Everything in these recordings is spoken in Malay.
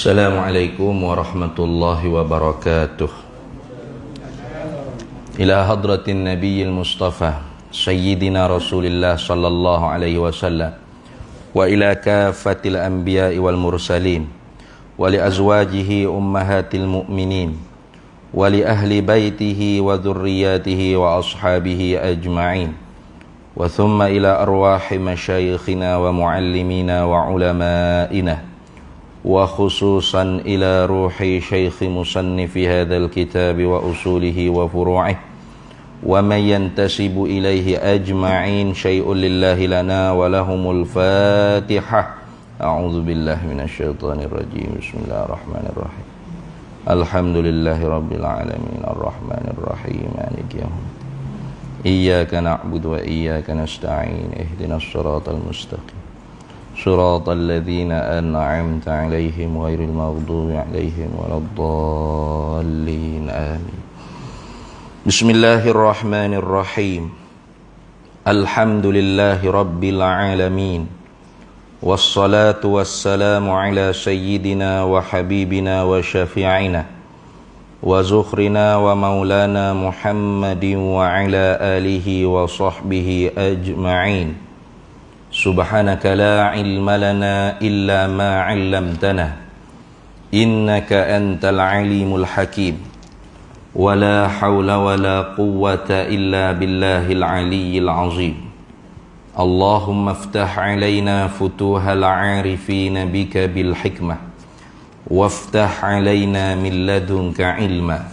Assalamualaikum warahmatullahi wabarakatuh. Ila hadratin nabiyil mustafa sayyidina rasulillah sallallahu alaihi wasallam wa ila kafatil anbiya'i wal mursalin wa li azwajihi ummahatil mu'minin wa li ahli baitihi wa dhurriyyatihi wa ashabihi ajma'in wa thumma ila arwahi masyayikhina wa muallimina wa ulama'ina wa khususan ila ruhi syekh musannifi hadzal kitab wa usulihi wa furu'ih wa man yantasibu ilaihi ajma'in syai'un lillahi lana wa lahumul fatihah. A'udzu billahi minasyaitonir rajim. Bismillahirrahmanirrahim. Alhamdulillahi rabbil alamin arrahmanir rahim maliki yaumiddin. Iyyaka na'budu wa iyyaka nasta'in ihdinas siratal mustaqim صراط الذين أنعمت عليهم غير المغضوب عليهم ولا الضالين آمين. بسم الله الرحمن الرحيم. الحمد لله رب العالمين والصلاة والسلام على سيدنا وحبيبنا وشفيعنا وزخرنا ومولانا محمد وعلى آله وصحبه أجمعين. Subhanaka la ilma lana illa ma 'allamtana innaka antal alimul hakim wa la hawla wa la quwwata illa billahil aliyyil azim. Allahumma iftah 'alaina futuhal 'arifin bika bil hikmah waftah 'alaina min ladunka ilma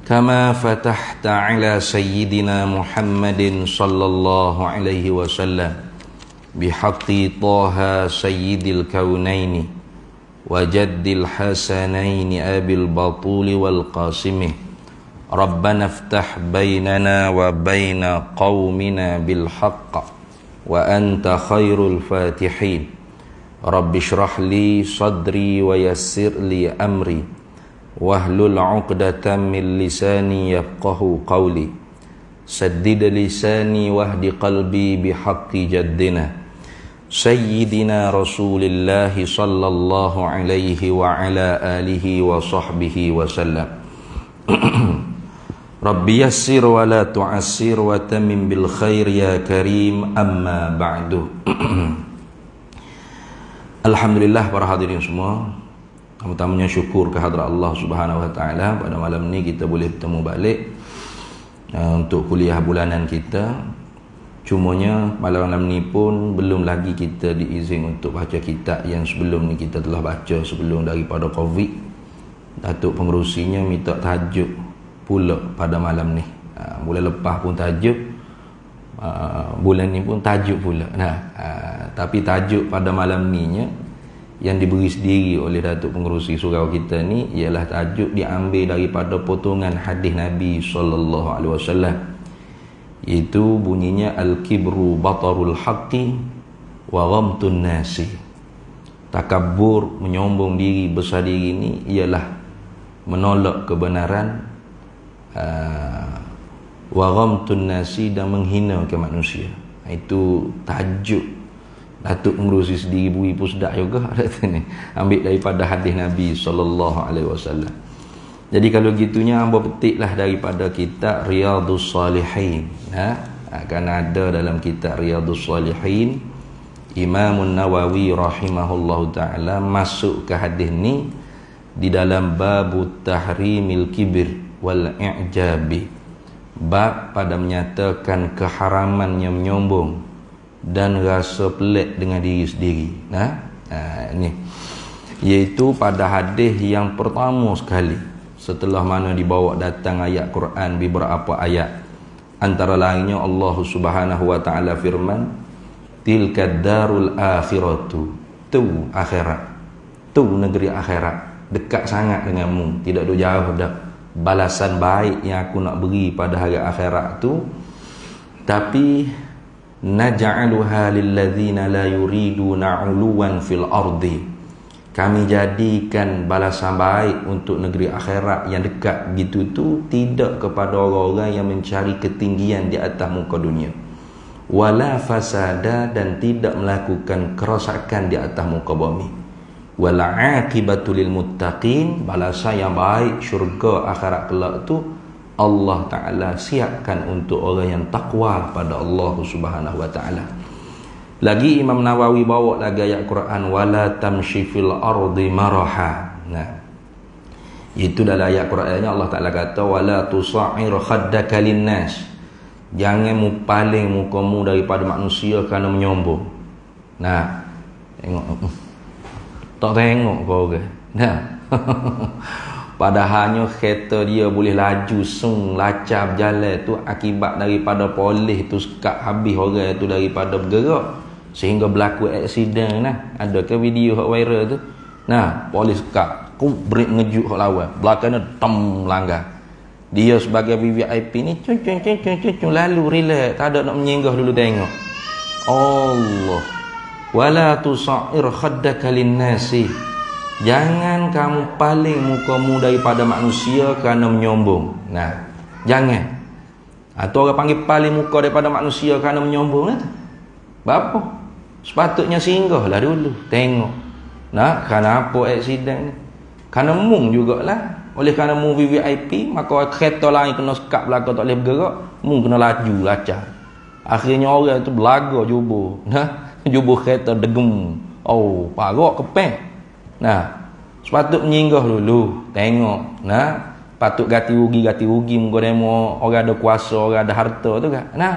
kama fatahta 'ala sayyidina Muhammadin sallallahu alaihi wasallam bihaqqi Taha sayyidil kaunaini wa jaddil hasanaini abil batuli wal qasimi. Rabbana iftah bainana wa baina qaumina bil haqq wa anta khairul fatihin. Rabbi shrah li sadri wa yassir li amri wahlul 'uqdatam min lisani yafqahu qawli. Saddid lisani wahdi qalbi bihaqqi jaddina Sayyidina Rasulillah sallallahu alaihi wa ala alihi wa sahbihi wa sallam. Rabbi yassir wa la tu'assir wa tamim bil khair ya karim, amma ba'du. Alhamdulillah para hadirin semua, pertama-tamanya syukur kehadrat Allah Subhanahu wa taala pada malam ni kita boleh bertemu balik untuk kuliah bulanan kita. Cumanya malam ni pun belum lagi kita diizin untuk baca kitab yang sebelum ni kita telah baca sebelum daripada Covid. Datuk pengerusinya minta tajuk pula pada malam ni. Bulan lepas pun tajuk, bulan ni pun tajuk pula. Tapi tajuk pada malam ni nya yang diberi sendiri oleh Datuk pengerusi surau kita ni ialah tajuk diambil daripada potongan hadis Nabi sallallahu alaihi wasallam. Itu bunyinya al-kibru batarul haqqi wa ghamtun nasi. Takabur, menyombong diri, besar diri ini ialah menolak kebenaran, wa ghamtun nasi, dan menghina ke manusia. Itu tajuk Datuk mengurusi sendiri bui pun sedap juga ambil daripada hadis Nabi sallallahu alaihi wasallam. Jadi kalau gitunya hamba petiklah daripada kitab Riyadhus Salihin. Akan ada dalam kitab Riyadhus Salihin Imam Nawawi rahimahullahu taala masuk ke hadis ni di dalam babut tahrimil kibir wal i'jabi. Bab pada menyatakan keharamannya menyombong dan rasa pelik dengan diri sendiri. Ni iaitu pada hadis yang pertama sekali setelah mana dibawa datang ayat Quran beberapa ayat, antara lainnya Allah Subhanahu wa taala firman, tilka darul akhiratu, tu akhirat, tu negeri akhirat, dekat sangat denganmu, tidak ada jauh dah. Balasan baik yang aku nak beri pada hari akhirat tu. Tapi naj'aluha lil ladzina la yuriduna 'uluwan fil ardi, kami jadikan balasan baik untuk negeri akhirat yang dekat gitu tu tidak kepada orang-orang yang mencari ketinggian di atas muka dunia, wala fasada, dan tidak melakukan kerosakan di atas muka bumi. wal aqibatu lil muttaqin, balasan yang baik syurga akhirat kelak tu Allah Taala siapkan untuk orang yang takwa pada Allah Subhanahu wa taala. Lagi Imam Nawawi bawa lagi ayat Quran, wala tamshi fil ardi maraha. Nah, itu dalam ayat Qurannya Allah Taala kata wala tusa'ir khaddaka linnas, jangan mu paling mukamu daripada manusia kerana menyombong. Nah, tengok tak tengok kau ke. Nah. Padahalnya kereta dia boleh laju sung lacap jalan tu akibat daripada polis tu sekat habis orang tu daripada bergerak sehingga berlaku aksiden. Nah, ada ke video hak viral tu. Nah, polis sekat ku break ngejut hak lawan, belakangnya tem langgar. Dia sebagai VIP ni cun lalu relax, tak ada nak menyinggah dulu tengok. Allah wala tusa'ir khaddaka linnasi, jangan kamu paling mukamu daripada manusia kerana menyombong. Nah, jangan. Atau orang panggil paling muka daripada manusia kerana menyombong lah. Bapa? Sepatutnya singgahlah dulu tengok. Nah, kerana apa aksiden ni? Kerana mung jugalah. Oleh kerana mung VIP, maka kereta lain kena sekat belakang tak boleh bergerak, mung kena laju lacak. Akhirnya orang tu belaga jubur. Nah, jubur kereta degem. Oh, parok kepeng. Nah, sepatut menyinggah dulu tengok. Nah, patut ganti rugi muka demo orang ada kuasa, orang ada harta tu kan. Nah,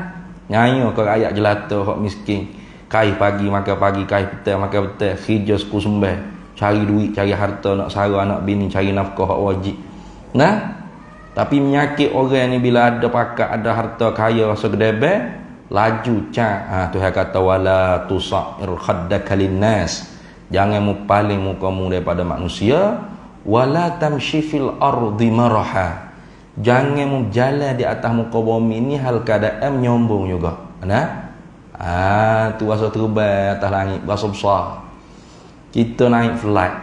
nyanyi ke rakyat jelata hak miskin, kai pagi makan pagi, kai petang makan petang, kerja suku sembah, cari duit, cari harta, nak sara anak bini, cari nafkah hak wajib. Nah, tapi menyakit orang ni bila ada pakat, ada harta kaya rasa gedebe, laju cak. Tuhan kata wala tusa'ir khaddaka linnas, jangan mu paling mukamu daripada manusia, wala tamshi fil ardi maraha, jangan mu jalan di atas muka bumi ni hal keadaan menyombong juga. Nah, tu rasa terbang atas langit berasa besar. Kita naik flight,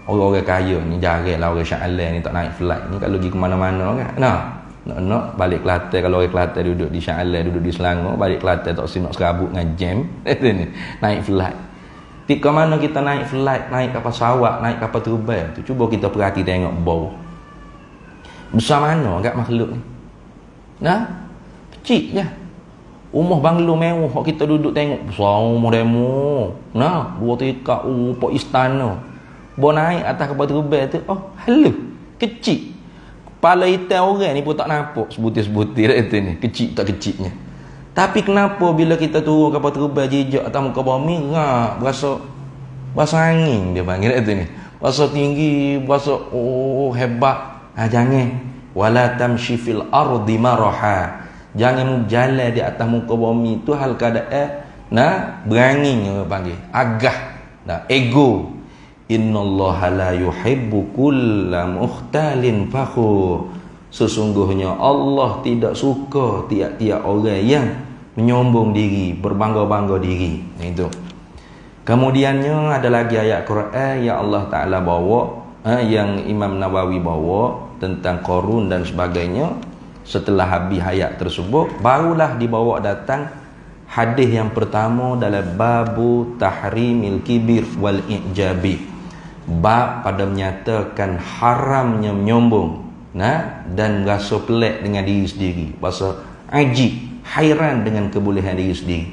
orang-orang kaya ni jarang lah, orang Shah ni tak naik flight ni kalau pergi ke mana-mana kan. Nah, nak balik Kelantan, kalau orang Kelantan duduk di Shah duduk di Selangor, balik Kelantan tak nak serabut dengan jam naik flight. Ketika mana kita naik flight, naik kapal sawak, naik kapal terbang tu, cuba kita perhati tengok bawah. Besar mana agak makhluk ni? Nah, kecil je. Rumah banglo mewah kita duduk tengok besar rumah demo. Nah, 2 tingkat rupa istana. Bawa naik atas kapal terbang tu, oh, halu, kecil. Kepala hitam orang ni pun tak nampak sebutir-sebutir itu ni, kecil tak kecilnya. Tapi kenapa bila kita turun kapal terbang jejak atas muka bumi, berasa angin dia panggil itu ni. Berasa tinggi, berasa hebat. Jangan. Wala tamshi fil ardi maraha. Jangan jalan di atas muka bumi tu hal keadaan berani orang panggil. Agah, ego. Innallaha la yuhibbu kulla mukhtalin fakhur. Sesungguhnya Allah tidak suka tiap-tiap orang yang menyombong diri, berbangga-bangga diri. Itu. Kemudiannya ada lagi ayat Quran yang Allah Ta'ala bawa, yang Imam Nawawi bawa tentang Qarun dan sebagainya. Setelah habis ayat tersebut, barulah dibawa datang hadis yang pertama dalam babu tahrimil kibir wal ijabi. Bab pada menyatakan haramnya menyombong dan rasa pelik dengan diri sendiri, rasa ajib, hairan dengan kebolehan diri sendiri.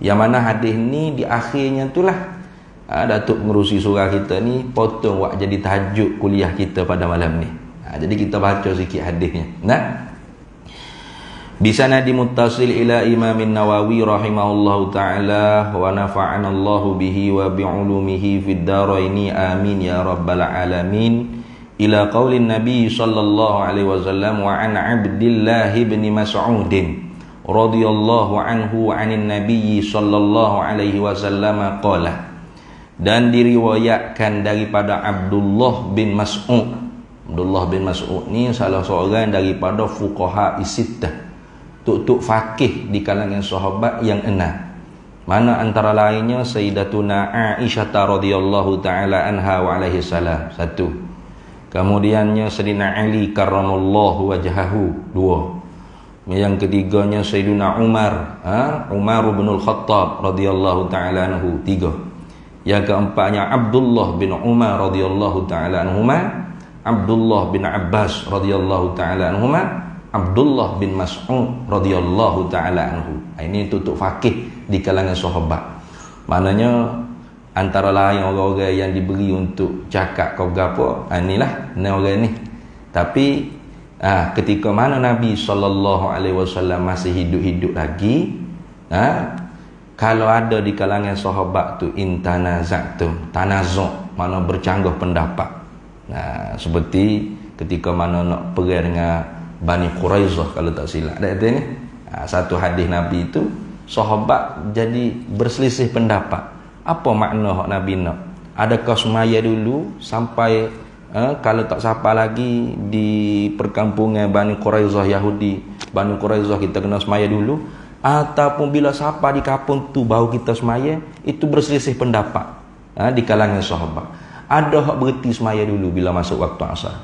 Yang mana hadis ni di akhirnya itulah Datuk Pengerusi surah kita ni potong buat jadi tajuk kuliah kita pada malam ni. Jadi kita baca sikit hadisnya. Bisanadi muttasil ila Imamin Nawawi rahimahullahu ta'ala wa nafa'ana Allahu bihi wa bi'ulumihi fid daraini amin ya rabbal alamin. Ila qaulin Nabi sallallahu alaihi wasallam wa an Abdillah bin Mas'ud radhiyallahu anhu 'anin Nabi sallallahu alaihi wasallam qala. Dan diriwayatkan daripada Abdullah bin Mas'ud. Abdullah bin Mas'ud ni salah seorang daripada fuqaha isittah, tuk-tuk fakih di kalangan sahabat yang 6. Mana antara lainnya Sayyidatuna Aisyah radhiyallahu taala anha wa alaihi salam, 1. Kemudiannya Sayyidina Ali karramallahu wajhahu, 2. Yang ketiganya Sayyidina Umar bin Al-Khattab radhiyallahu taala anhu, 3. Yang keempatnya Abdullah bin Umar radhiyallahu taala anhuma, Abdullah bin Abbas radhiyallahu taala anhuma, Abdullah bin Mas'ud radhiyallahu taala anhu. Ini tutup fakih di kalangan sahabat. Maknanya antara lain orang-orang yang diberi untuk cakap kau gapo, inilah ni orang ni. Tapi ketika mana Nabi SAW masih hidup-hidup lagi, kalau ada di kalangan sahabat tu intanaza'tum, tanazuk, mana bercanggah pendapat. Seperti ketika mana nak perang dengan Bani Quraizah kalau tak silap. Ada ni satu hadis Nabi itu sahabat jadi berselisih pendapat. Apa makna hak Nabi nak? Adakah semaya dulu sampai kalau tak sapa lagi di perkampungan Bani Quraizah Yahudi, Bani Quraizah kita kena semaya dulu, ataupun bila sapa di kampung tu baru kita semaya? Itu berselisih pendapat di kalangan sahabat. Ada hak berhenti semaya dulu bila masuk waktu asar.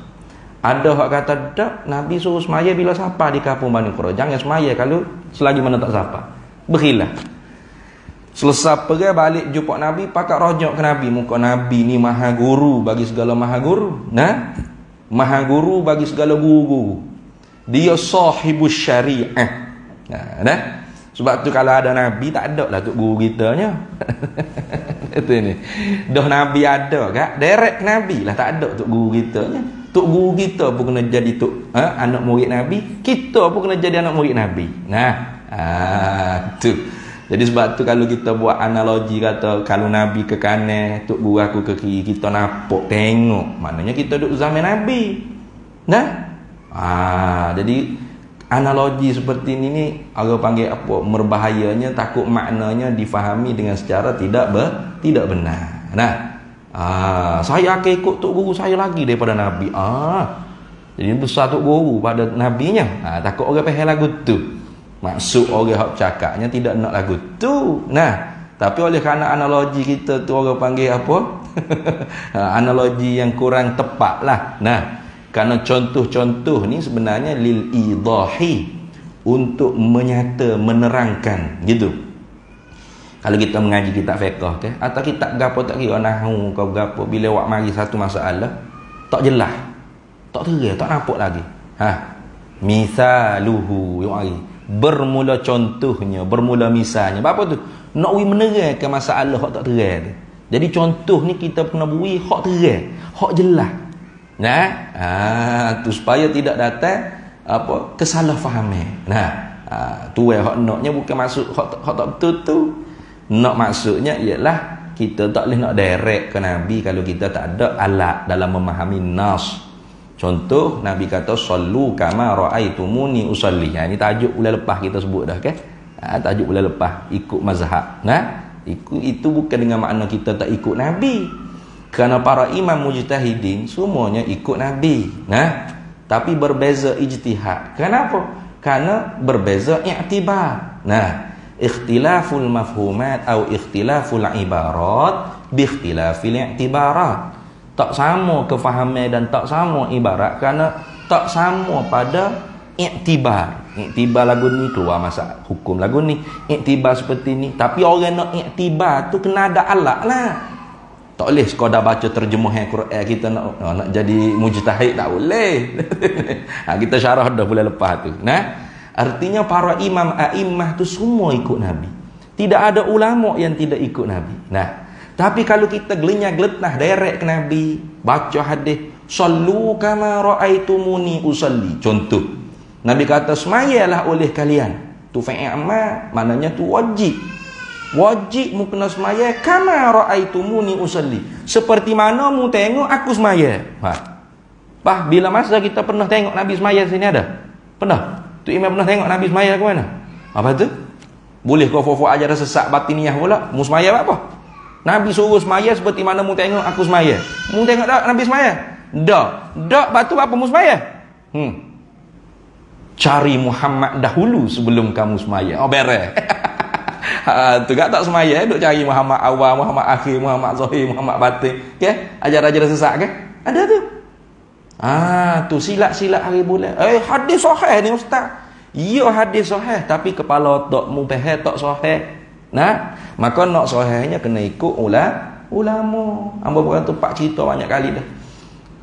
Ada hak kata tak, Nabi suruh semaya bila sapa di kampung Bani Quraizah. Jangan semaya kalau selagi mana tak sapa. Berkhilaf. Selesai pergi balik jumpa Nabi, pakat rojak ke Nabi. Muka Nabi ni maha guru bagi segala maha guru. Maha guru bagi segala guru-guru. Dia sahibus syariah. Sebab tu kalau ada Nabi tak ada lah tok guru kita nya. Itu ni. Dah Nabi ada kak, direct Nabi lah, tak ada tok guru kita nya. Tok guru kita pun kena jadi tok anak murid Nabi, kita pun kena jadi anak murid Nabi. Tu. Jadi sebab tu kalau kita buat analogi kata kalau Nabi ke kanan, tok guru aku ke kiri, kita nampak tengok, maknanya kita duduk zaman Nabi. Jadi analogi seperti ini ni orang panggil apa, merbahayanya, takut maknanya difahami dengan secara tidak benar. Saya akan ikut tok guru saya lagi daripada Nabi. Jadi besar tok guru pada nabinya. Takut orang faham lagu tu. Maksud orang hak cakapnya tidak nak lagu tu. Tapi oleh kerana analogi kita tu orang panggil apa? Analogi yang kurang tepat lah. Kerana contoh-contoh ni sebenarnya lil idahi, untuk menyata, menerangkan gitu. Kalau kita mengaji kitab fiqh atau kitab gapo tak kira nahwu kau gapo, bila awak mari satu masalah tak jelas, tak terang, tak nampak lagi. Misaluhu yang mari bermula contohnya, bermula misalnya. Apa tu? Nak menerangkan masalah hak tak terang tu. Jadi contoh ni kita kena beri hak terang, hak jelas. Tu supaya tidak datang apa kesalahfahaman. Tu hak naknya bukan maksud hak tak betul tu. Nak maksudnya ialah kita tak boleh nak direct ke Nabi kalau kita tak ada alat dalam memahami nas. Contoh Nabi kata sallu kama raaitumuni usalli. Ini tajuk bulan lepas kita sebut dah kan. Tajuk bulan lepas ikut mazhab. Itu bukan dengan makna kita tak ikut Nabi. Kerana para imam mujtahidin semuanya ikut Nabi. Tapi berbeza ijtihad. Kenapa? Karena berbeza i'tibar. Ikhtilaful mafhumat atau ikhtilaful ibarat bi ikhtilafil i'tibarat. Tak sama kefahaman dan tak sama ibarat kerana tak sama pada i'tibar. I'tibar lagu ni keluar masa hukum lagu ni. I'tibar seperti ni. Tapi orang nak i'tibar tu kena ada alat lah. Tak boleh sekadar baca terjemahan Quran kita nak jadi mujtahid, tak boleh. Kita syarah dah bulan lepas tu. Artinya para imam a'immah tu semua ikut Nabi. Tidak ada ulama yang tidak ikut Nabi. Tapi kalau kita gelenyah-geletah direct ke Nabi, baca hadis, sallu kama raaitumuni usalli. Contoh, Nabi kata semayalah oleh kalian. Tu fi'il amr, maknanya tu wajib. Wajib mu kena semaya kama raaitumuni usalli. Seperti mana mu tengok aku semaya. Bila masa kita pernah tengok Nabi semaya sini ada? Pernah? Tu imam pernah tengok Nabi semaya ke mana? Apa tu? Boleh kau fofo ajaran sesat batiniah pula? Mu semaya apa? Nabi suruh semaya seperti mana mu tengok aku semaya. Mu tengok tak Nabi semaya? Dak batu apa mu semaya? Cari Muhammad dahulu sebelum kamu semaya. Beres. Tu tak semaya, duk cari Muhammad awal, Muhammad akhir, Muhammad zahir, Muhammad batin. Ajaran-ajaran sesat ke? Ada tu. Tu silat-silat hari bulan. Hadis sahih ni ustaz. Ya hadis sahih, tapi kepala otak mu faham tak sahih. Maka nak sahihnya kena ikut ulama. Hamba berkata pak cerita banyak kali dah.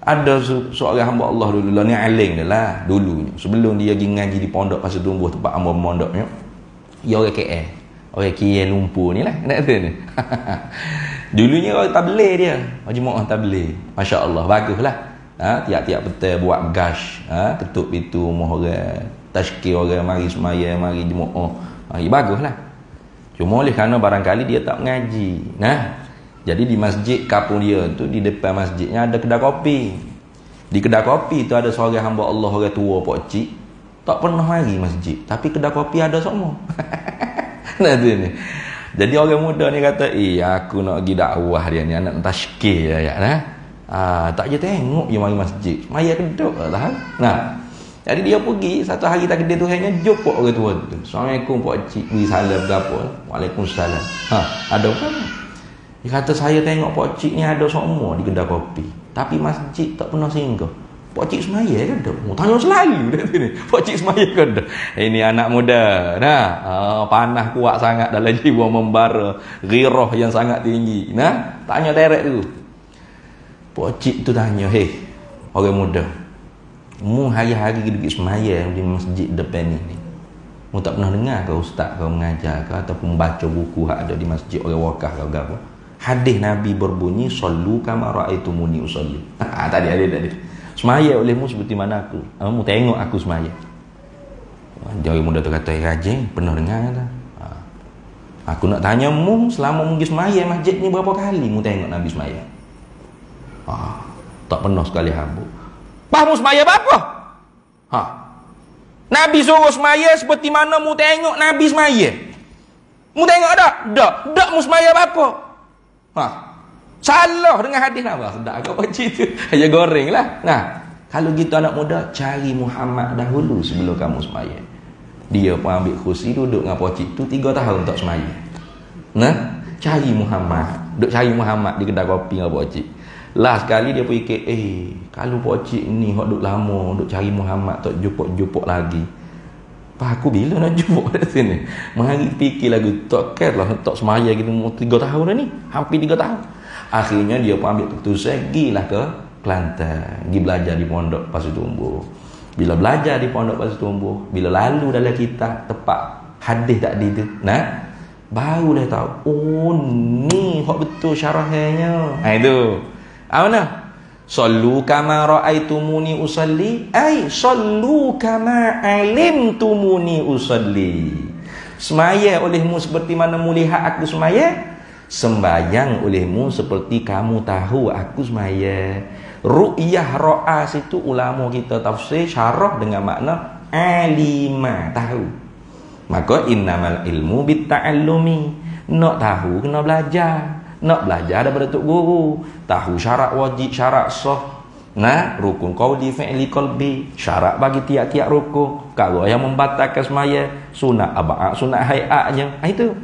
Ada seorang hamba Allah dulu lah, ni alim dia lah dulunya. Sebelum dia pergi ngaji di pondok Pasir Tumbuh tempat hamba mondoknya. Dia orang KL. Orang KL Lumpur ni lah. Nak kata ni. Dulunya orang tabligh dia. Jemaah tabligh. Masya-Allah, baguslah. Tiap-tiap petang buat gash, ketuk pintu rumah orang, tazkir orang, mari semaya, mari jemaah. Baguslah. Cuma oleh kerana barangkali dia tak mengaji. Jadi di masjid kampung dia tu, di depan masjidnya ada kedai kopi. Di kedai kopi tu ada seorang hamba Allah, orang tua pak cik, tak pernah mari masjid, tapi kedai kopi ada semua. Nah tu ni. Jadi orang muda ni kata, aku nak pergi dakwah dia ni, anak tazkir ya. Tak je tengok je mari masjid. Maya keduk lah. Jadi dia pergi satu hari tak kedai tu hanya jumpa orang tua tu. Assalamualaikum pak cik, beri salam ke apa? Waalaikumsalam. Ada apa? Dia kata saya tengok pak cik ni ada semua di kedai kopi, tapi masjid tak pernah singgah. Pak cik semaya ke tak? Tanya selalu dia ni. Pak cik semaya ke tak? Ini anak muda. Panah kuat sangat dalam jiwa membara, ghirah yang sangat tinggi. Tanya direct tu. Pak cik tu tanya, orang muda, mu hari-hari pergi semaya di masjid depan ni. Mu tak pernah dengar ke ustaz kau mengajar ke ataupun baca buku hak ada di masjid orang wakaf ke apa? Hadis Nabi berbunyi sallu kama raaitumuni usalli. Tadi. Semaya olehmu seperti mana aku. Mu tengok aku semaya. Orang muda tu kata, rajin pernah dengar tak? Aku nak tanya mu, selama mu pergi semaya masjid ni berapa kali mu tengok Nabi semaya? Tak pernah sekali habuk. Mu semaya apa? Nabi suruh semaya seperti mana mu tengok Nabi semaya. Mu tengok tak? Tak mu semaya apa? Salah dengan hadis apa? Sedap kau pakcik tu. Aja goreng lah. Kalau gitu anak muda, cari Muhammad dahulu sebelum kamu semaya. Dia pun ambil kursi duduk dengan pakcik tu 3 tahun tak semaya. Cari Muhammad. Duduk cari Muhammad di kedai kopi dengan pakcik. Last sekali dia fikir, kalau pakcik ni hok duduk lama, duduk cari Muhammad tak jumpa lagi. Aku bila nak jumpa kat sini? Mari fikir lagu tak care lah, tak semaya gitu 3 tahun dah ni, hampir 3 tahun. Akhirnya dia pun ambil keputusan gilah ke Kelantan, pergi belajar di pondok Pasir Tumbuh. Bila belajar di pondok Pasir Tumbuh, bila lalu dalam kitab tepat hadis tak di tu, baru dah tahu, ni hak betul syarahnya. Itu. Mana? Sallu kama raaitumuni usalli, sallu kama alimtumuni usalli. Semaya olehmu seperti mana mu lihat aku semaya, sembayang olehmu seperti kamu tahu aku semaya. Ru'yah ra'a situ ulama kita tafsir syarah dengan makna alima, tahu. Maka innamal ilmu bitta'allumi. Nak tahu kena belajar. Nak belajar daripada tok guru, tahu syarat wajib, syarat sah, rukun qauli fi'li qalbi, syarat bagi tiap-tiap rukun, perkara yang membatalkan semaya, sunat abaa, sunat hayatnya. Itu.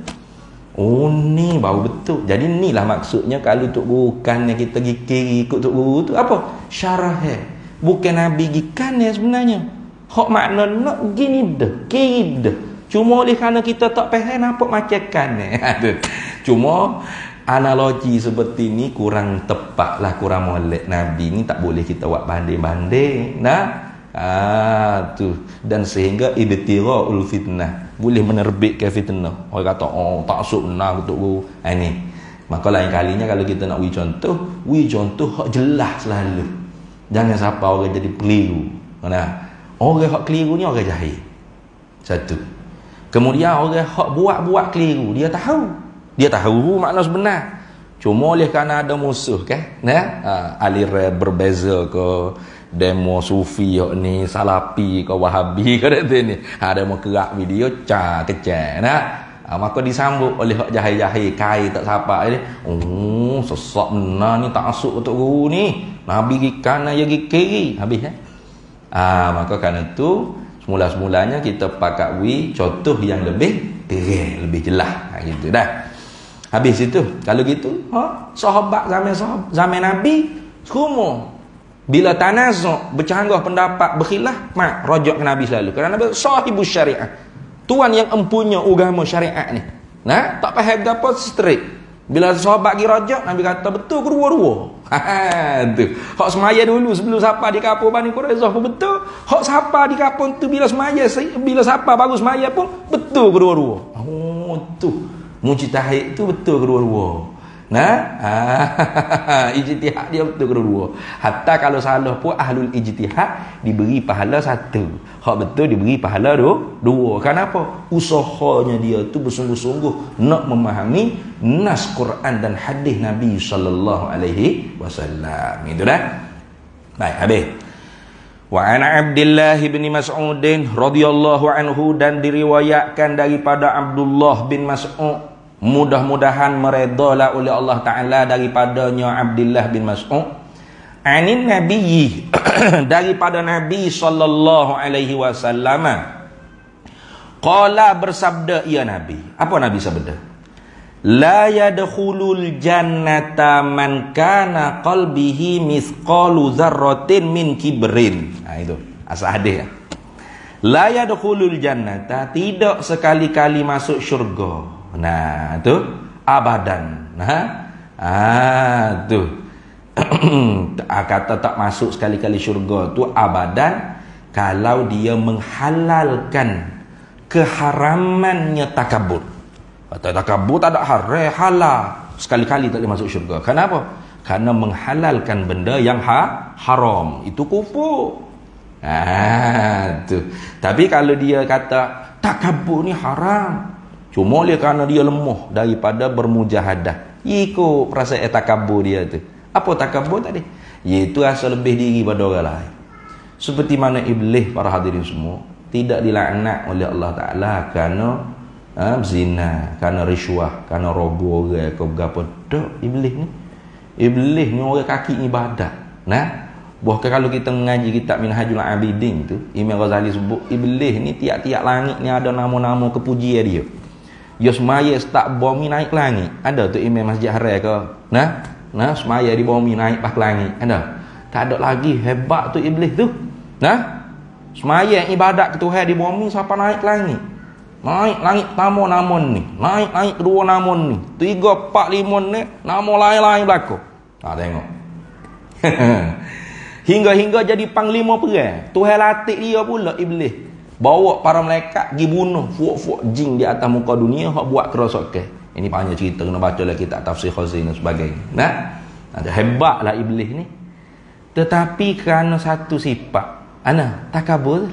Ni baru betul. Jadi inilah maksudnya kalau tok guru kan yang kita kiri ikut tok guru tu apa? Syarah. Bukan Nabi gikan ya sebenarnya. Hak makna nak gini dah, kiri dah. Cuma oleh kerana kita tak faham nampak macam kan. Cuma analogi seperti ni kurang tepat lah, kurang molek. Nabi ni tak boleh kita buat banding-banding. Tu. Dan sehingga ibtira'ul fitnah, boleh menerbitkan fitnah. Orang kata tak sunnah untuk guru. Ni. Maka lain kalinya kalau kita nak wi contoh hak jelas selalu. Jangan siapa orang jadi keliru. Orang hak keliru ni orang jahil. Satu. Kemudian orang hak buat keliru, dia tahu makna sebenar. Cuma oleh kerana ada musuh kan, aliran berbeza ke, demo sufi ni, salafi ke, wahabi ke ni. Demo kerak video kecil. Maka disambut oleh hak jahil-jahil, kai tak siapa ni. Sesak benar ni, tak asuk untuk guru ni. Nabi pergi kanan, dia pergi kiri. Habis maka kerana tu semula-semulanya kita pakai contoh yang lebih terang, lebih jelas. Gitu dah. Habis itu, kalau gitu, sahabat zaman Nabi semua bila tanazuk, bercanggah pendapat, berkhilaf, rujuk ke Nabi selalu. Kerana Nabi sahibus syariah, tuan yang empunya agama syariat ni. Tak faham apa straight. Bila sahabat pergi rajak, Nabi kata betul kedua-dua. Tu. Hak semaya dulu sebelum siapa di kapur Bani Quraizah pun betul. Hak siapa di kapur tu bila semaya, bila siapa baru semaya pun betul kedua-dua. Oh tu. Mujtahid tu betul kedua-dua. Ijtihad dia betul kedua-dua. Hatta kalau salah pun ahlul ijtihad diberi pahala satu. Hak betul diberi pahala dua. Kenapa? Usahanya dia tu bersungguh-sungguh nak memahami nas Quran dan hadis Nabi sallallahu alaihi wasallam. Itu dah. Baik, habis. Wa ana Abdullah bin Mas'ud radhiyallahu anhu, dan diriwayatkan daripada Abdullah bin Mas'ud, mudah-mudahan meredalah oleh Allah Ta'ala, daripadanya Abdullah bin Mas'ud, anin nabiyyi daripada Nabi sallallahu alaihi wasallam, qala bersabda ia Nabi. Apa Nabi sabda? La yadkhulul jannata man kana qalbihi mithqalu dzarratin min kibrin. Itu asal hadis. La yadkhulul jannata, tidak sekali-kali masuk syurga. Nah, tu abadan. Tu. Kata tak masuk sekali-kali syurga tu abadan kalau dia menghalalkan keharamannya takabur. Kata takabur tak ada halal, sekali-kali tak boleh masuk syurga. Kenapa? Karena menghalalkan benda yang haram. Itu kufur. Tu. Tapi kalau dia kata takabur ni haram, cuma dia kerana dia lemah daripada bermujahadah, ikut perasaan takabur dia tu. Apa takabur tadi? Iaitu rasa lebih diri pada orang lain. Seperti mana iblis, para hadirin semua, tidak dilaknat oleh Allah Ta'ala kerana zina, kerana riswah, kerana rogo orang ke berapa. Tak, iblis ni orang kaki ibadat. Bahkan kalau kita mengaji kitab Minhajul Abidin tu, Imam Ghazali sebut iblis ni tiap-tiap langit ni ada nama-nama kepujian dia. Dia semaya start bumi naik ke langit. Ada tu Imam Masjid Haram ke? Semaya di bumi naik pas ke langit. Ada? Tak ada lagi. Hebat tu iblis tu. Semaya ibadat ke Tuhan di bumi siapa naik ke langit. Naik langit pertama namun ni. Naik kedua namun ni. 3, 4, 5 ni nama lain-lain berlaku. Tengok. Hingga jadi panglima perang. Tuhan latih dia pula iblis. Bawa para malaikat pergi bunuh fuak-fuak jin di atas muka dunia hak buat kerosakan. Ini panjang cerita, kena baca lagi kitab tafsir Khazin dan sebagainya. Ada hebatlah iblis ni. Tetapi kerana satu sifat, takabur.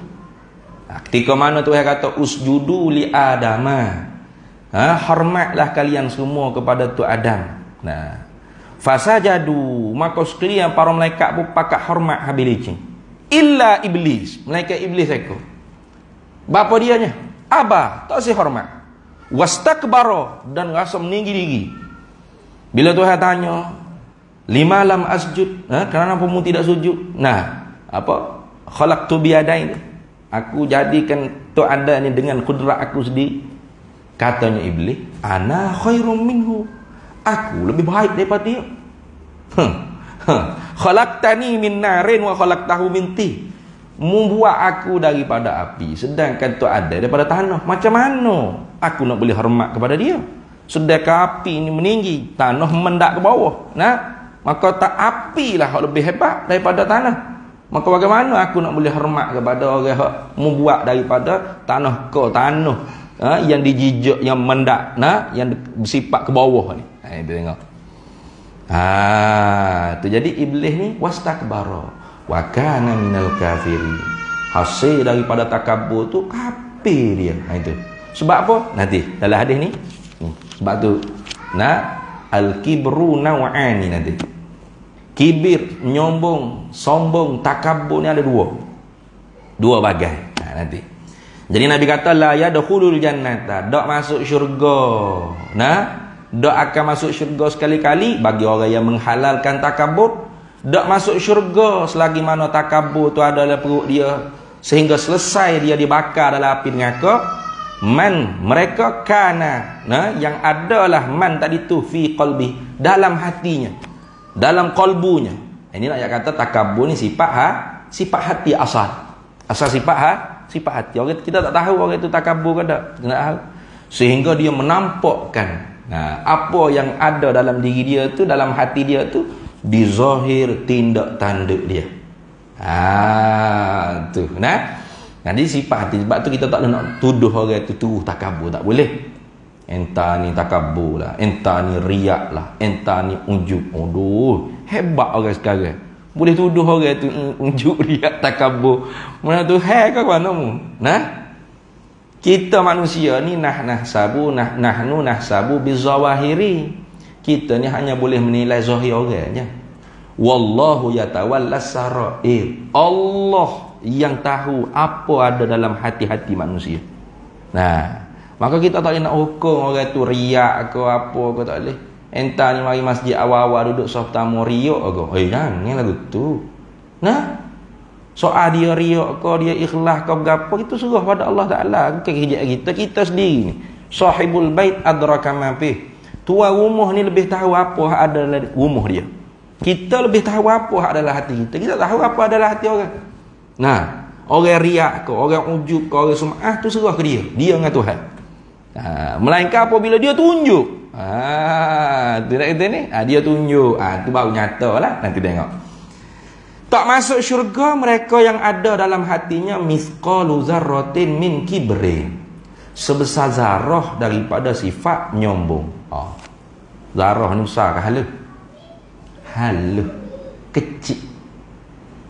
Ketika mana Tuhan kata usjudu li adama, hormatlah kalian semua kepada tu Adam. Fasajadu, maka sekalian para malaikat pun pakat hormat habis licin. Illa iblis, malaikat iblis aku. Bapa dianya Aba, tak si hormat. Wastakbara, dan rasa meninggi diri. Bila Tuhan tanya, lima lam asjud, kenapa kamu tidak sujud? Khalaqtu biyadain, aku jadikan tu ada ni dengan kudrat aku sendiri. Katanya iblis, ana khairum minhu, aku lebih baik daripada dia. Khalaqtani min narin wa khalaqtahu min tin, membuat aku daripada api, sedangkan tu ada daripada tanah. Macam mana aku nak boleh hormat kepada dia? Sedangkan api ini meninggi, tanah mendak ke bawah. Maka tak api lah yang lebih hebat daripada tanah. Maka bagaimana aku nak boleh hormat kepada orang yang membuat daripada tanah ke tanah, yang dijijak, yang mendak, yang bersifat ke bawah ni. Kita tengok. Tu jadi iblis ni wastakbara wa kana minal kafirin, hasil daripada takabur tu kafir dia. Itu sebab apa? Nanti dalam hadis ni, sebab tu al-kibru naw'ani, nanti kibir, nyombong, sombong, takabur ni ada dua bagai. Nanti jadi Nabi kata la yadkhulul jannata, dak masuk syurga, dak akan masuk syurga sekali-kali bagi orang yang menghalalkan takabur. Tak masuk syurga selagi mana takabur tu ada dalam perut dia sehingga selesai dia dibakar dalam api neraka. Man, mereka kana, yang adalah man tadi tu fi qalbi, dalam hatinya, dalam kalbunya. Ini nak kata takabur ni sifat hati asal sifat hati. Orang kita tak tahu orang itu takabur ke tak, sehingga dia menampakkan Nah, apa yang ada dalam diri dia tu, dalam hati dia tu, di zahir tindak tanduk dia. Tu. Nah, jadi sifat hati. Sebab tu kita tak nak tuduh orang tu takabur, tak boleh. Entah ni takabur lah, entah ni riak lah, entah ni ujub. Aduh, hebat orang sekarang. Boleh tuduh orang tu ujub, riak, takabur. Mana tu ke mana mu? Nah, kita manusia ni nahnu nahsabu bizawahiri. Kita ni hanya boleh menilai zahir orangnya. Wallahu yatawallas sarair. Allah yang tahu apa ada dalam hati-hati manusia. Nah, maka kita tak boleh nak hukum orang tu riak ke apa ke, tak boleh. Entah ni mari masjid awal-awal duduk saf tamu riak ke. Jangan lagu tu. Nah, soal dia riak ke, dia ikhlas ke berapa, itu serah pada Allah Ta'ala. Bukan kerja kita sendiri ni. Sahibul bait adraka ma fi. Tuan rumah ni lebih tahu apa ada dalam rumah dia. Kita lebih tahu apa adalah hati kita. Kita tahu apa adalah hati orang. Nah, orang riak ke, orang ujub ke, orang sum'ah, tu serah ke dia. Dia dengan Tuhan. Melainkan apabila dia tunjuk. Tu nak kata ni, dia tunjuk. Tu baru nyata lah. Nanti tengok. Tak masuk syurga mereka yang ada dalam hatinya mithqalu zarratin min kibrin. Sebesar zarah daripada sifat nyombong. Zarah ni besar ke halus? Halus. Kecil.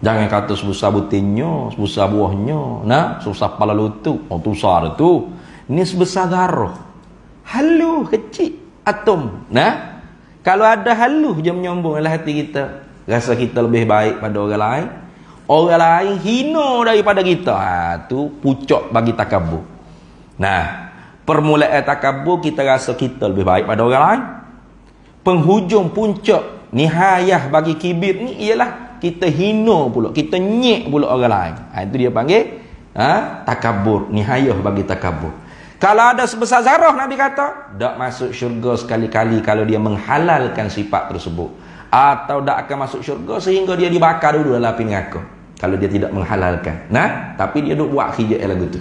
Jangan kata sebesar butinnya, sebesar buahnya, nah, sebesar kepala lutut. Tu besar tu. Ini sebesar zarah. Halus, kecil, atom. Nah, kalau ada halus je menyombong dalam hati kita, rasa kita lebih baik pada orang lain, orang lain hina daripada kita. Tu pucuk bagi takabur. Nah, permulaan takabur, kita rasa kita lebih baik pada orang lain. Penghujung puncak nihayah bagi kibir ni ialah kita hina pula, kita nyek pula orang lain. Itu dia panggil takabur, nihayah bagi takabur. Kalau ada sebesar zarah, Nabi kata, tak masuk syurga sekali-kali kalau dia menghalalkan sifat tersebut. Atau tak akan masuk syurga sehingga dia dibakar dulu dalam api neraka. Kalau dia tidak menghalalkan. Nah, tapi dia duk buat khijat lagu tu.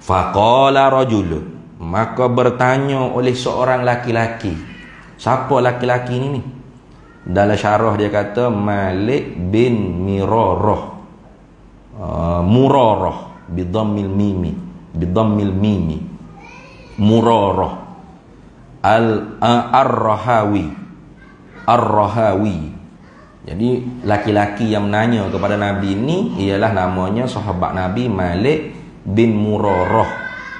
Faqala rajulun. Maka bertanya oleh seorang laki-laki. Siapa laki-laki ni? Dalam syarah dia kata Malik bin Mirarah. Murarah bidhammil mimi. Murarah Ar-Rahawi. Jadi laki-laki yang menanya kepada Nabi ini ialah namanya sahabat Nabi Malik bin Murarah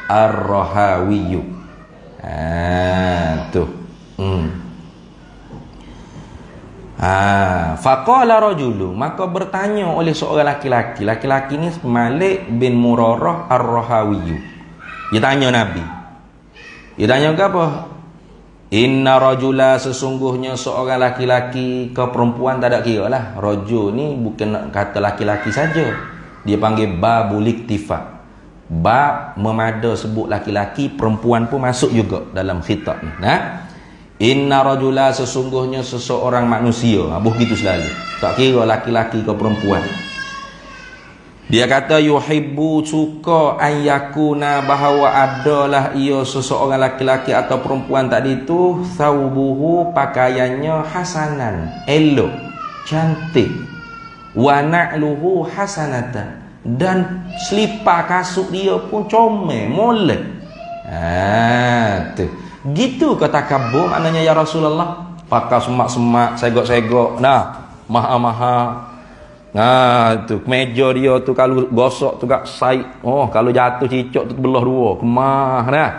Ar-Rahawi. Tu. Faqala rajulu, maka bertanya oleh seorang laki-laki. Laki-laki ni Malik bin Murarah Ar-Rahawi. Dia tanya Nabi. Dia tanya ke apa? Inna rajula, sesungguhnya seorang laki-laki ke perempuan tak ada kira lah. Rajul ni bukan nak kata laki-laki saja. Dia panggil babul iktifa. Bab memada sebut laki-laki, perempuan pun masuk juga dalam khitab ni. Nah, inna rajula, sesungguhnya seseorang manusia. Begitu selalu. Tak kira laki-laki ke perempuan. Dia kata yuhibbu, suka ayyakuna, bahawa adalah ia seseorang laki-laki atau perempuan tadi itu thawbuhu, pakaiannya hasanan, elok, cantik, wa na'luhu hasanatan, dan selipar kasut dia pun comel, molek. Tu. Gitu kata kabur maknanya ya Rasulullah. Pakai semak-semak, segok-segok, nah, maha-maha. Tu kemeja dia tu kalau gosok tu gak sai. Kalau jatuh cicok tu belah dua, kemah dah.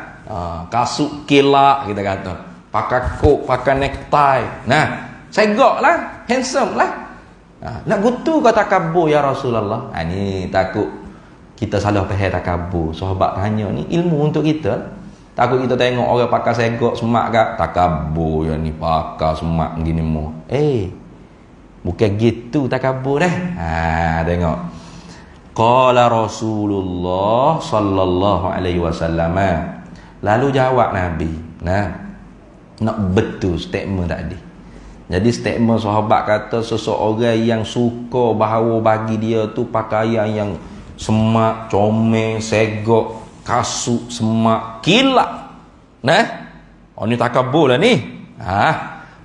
Kasut kilak kita kata. Pakai coat, pakai necktie. Nah, segoklah, handsome lah. Nak gutu kata kabur ya Rasulullah. Ni takut kita salah faham takabur. Sahabat tanya ni ilmu untuk kita. Takut kita tengok orang pakai segok semak kat takabur yang ni pakai semak gini mu. Bukan gitu takabur dah. Tengok. Qala Rasulullah sallallahu alaihi wasallam. Lalu jawab Nabi. Nak betul statement tadi. Jadi statement sahabat kata seseorang yang suka bahawa bagi dia tu pakaian yang semak, comel, segok, kasut, semak, kilap. Oh ni takabur lah ni.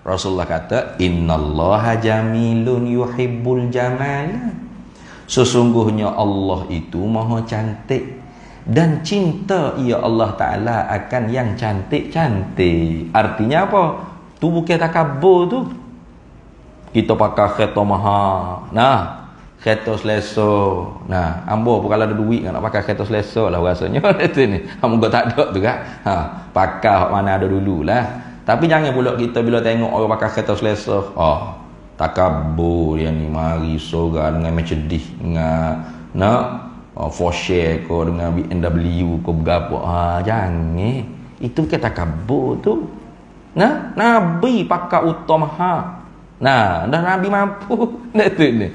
Rasulullah kata, innallaha jamilun yuhibbul jamala. Sesungguhnya Allah itu maha cantik dan cinta ia Allah Ta'ala akan yang cantik-cantik. Artinya apa? Tu bukan takabur tu. Kita pakai kereta mahal. Nah, kereta selesa. Nah, ambo pun kalau ada duit nak pakai kereta selesa lah rasanya. Itu ni. Ambo tak ada tu kan. Pakai mana ada dululah. Tapi jangan pula kita bila tengok orang pakai kereta selesa, takabur dia ni, mari sorang dengan Mercedes, dengan Porsche ko, dengan BMW ko, berapa. Jangan. Itu bukan takabur tu. Nah, Nabi pakai utama. Dah Nabi mampu. Tu ni.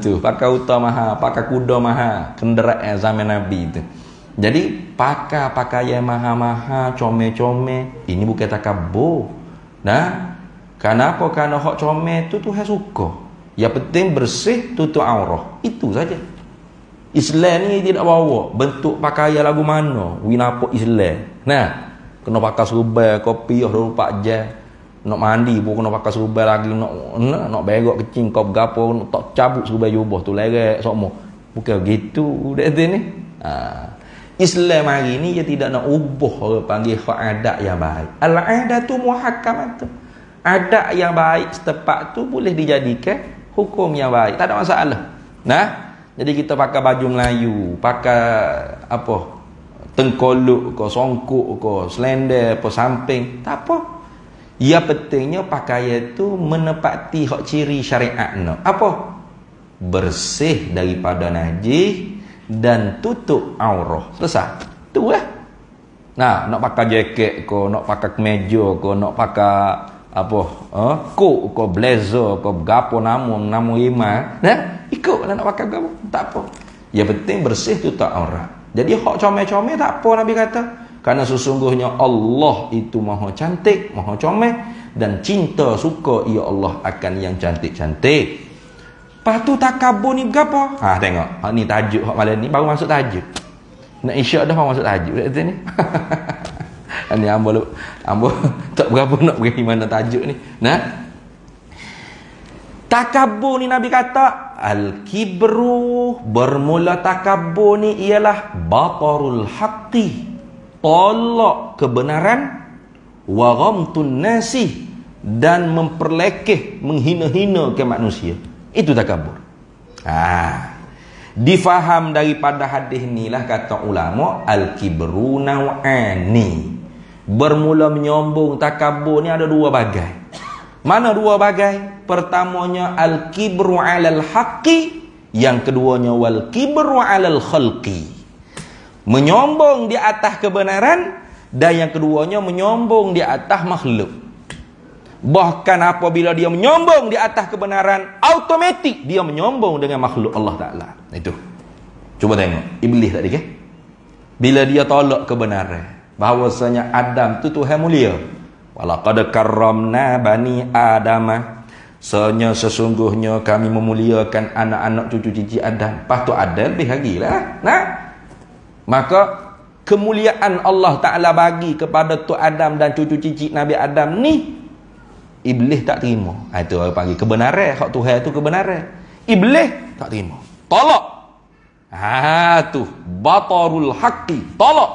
Tu pakai utama, pakai kuda mahal, kenderaan zaman Nabi tu. Jadi pakai pakaian mahal-mahal, comel-comel, ini bukan takabur. Kenapa? Kerana hak comel tu Tuhan suka. Yang penting bersih, tutup aurah. Itu saja. Islam ni tidak bawa bentuk pakaian lagu mana. Winapok Islam. Kena pakai serban, kopi 24 jam. Nak mandi pun kena pakai serban lagi. Nak berok kecing, kau bergapo, tak cabut serban jubah tu lerek semua. Bukan begitu. Dah ni. Islam hari ni dia tidak nak ubah orang panggil adat yang baik. Al-adatu muhakkamatu. Adat yang baik setempat tu boleh dijadikan hukum yang baik. Tak ada masalah. Jadi kita pakai baju Melayu, pakai apa? Tengkolok ke, songkok ke, selendar ke, samping, tak apa. Yang pentingnya pakaian tu menepati hak ciri syariat nak. Apa? Bersih daripada najis dan tutup aurah. Selesai. Tu lah. Nak pakai jaket ke, nak pakai kemeja ke, nak pakai apa? Coat ke, blazer ke, gapo nama iman. Ikutlah nak pakai gapo. Tak apa. Yang penting bersih tutup aurat. Jadi hak comel-comel tak apa Nabi kata. Karena sesungguhnya Allah itu maha cantik, maha comel dan cinta suka ia Allah akan yang cantik-cantik. Lepas tu takabur ni berapa? Tengok. Ni tajuk hak malam ni baru masuk tajuk. Nak isyak dah baru masuk tajuk kat ni. Ni ambo tak berapa nak pergi mana tajuk ni. Takabur ni Nabi kata al-kibru, bermula takabur ni ialah batarul haqqi, tolak kebenaran, wa ghamtun nasi, dan memperlekeh, menghina-hina ke manusia. Itu takabur. Difaham daripada hadis ni lah kata ulama, al-kibru naw'ani. Bermula menyombong takabur ni ada dua bagai. Mana dua bagai? Pertamanya al-kibru 'alal haqqi, yang keduanya wal kibru 'alal khalqi. Menyombong di atas kebenaran, dan yang keduanya menyombong di atas makhluk. Bahkan apabila dia menyombong di atas kebenaran, automatik dia menyombong dengan makhluk Allah Ta'ala. Itu. Cuba tengok. Iblis tadi ke? Bila dia tolak kebenaran, bahawasanya Adam tu Tuhan mulia. Walaqad karramna bani Adama. Sesungguhnya kami memuliakan anak-anak cucu cici Adam. Lepas tu Adam lebih lagi lah. Maka kemuliaan Allah Ta'ala bagi kepada tu Adam dan cucu cici Nabi Adam ni, Iblis tak terima. Itu orang panggil kebenaran. Hak Tuhan tu kebenaran. Iblis tak terima. Tolak. Tu batarul haqqi. Tolak.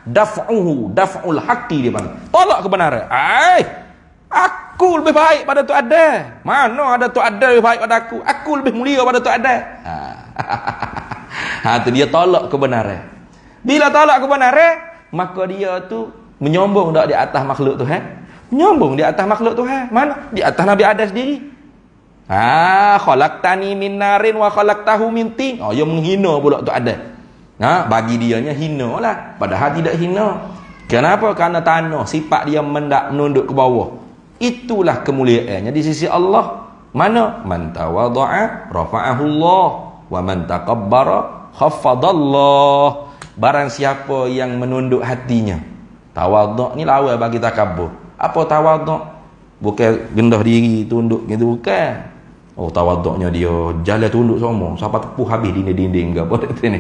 Daf'ul haqqi dia panggil. Tolak kebenaran. Aku lebih baik pada tu ada. Mana ada tu ada lebih baik pada aku? Aku lebih mulia pada tu ada. Tu dia tolak kebenaran. Bila tolak kebenaran, maka dia tu menyombong tak di atas makhluk Tuhan. Menyombong di atas makhluk Tuhan. Mana? Di atas Nabi Adam sendiri. Khalaqtani min narin wa khalaqtahu min tin. Dia menghina pula tu ada. Bagi dianya hina lah. Padahal tidak hina. Kenapa? Kerana tanah, sifat dia menunduk ke bawah. Itulah kemuliaannya di sisi Allah. Mana? Man tawadha'a rafa'ahu Allah, wa man takabbara khaffadallah. Barang siapa yang menunduk hatinya. Tawadhu' ni lawan bagi takabbur. Apa tawaduk? Bukan gendah diri tunduk gitu, bukan. Tawaduknya dia jalan tunduk semua sampai tepuh habis dinding-dinding ke apa ni.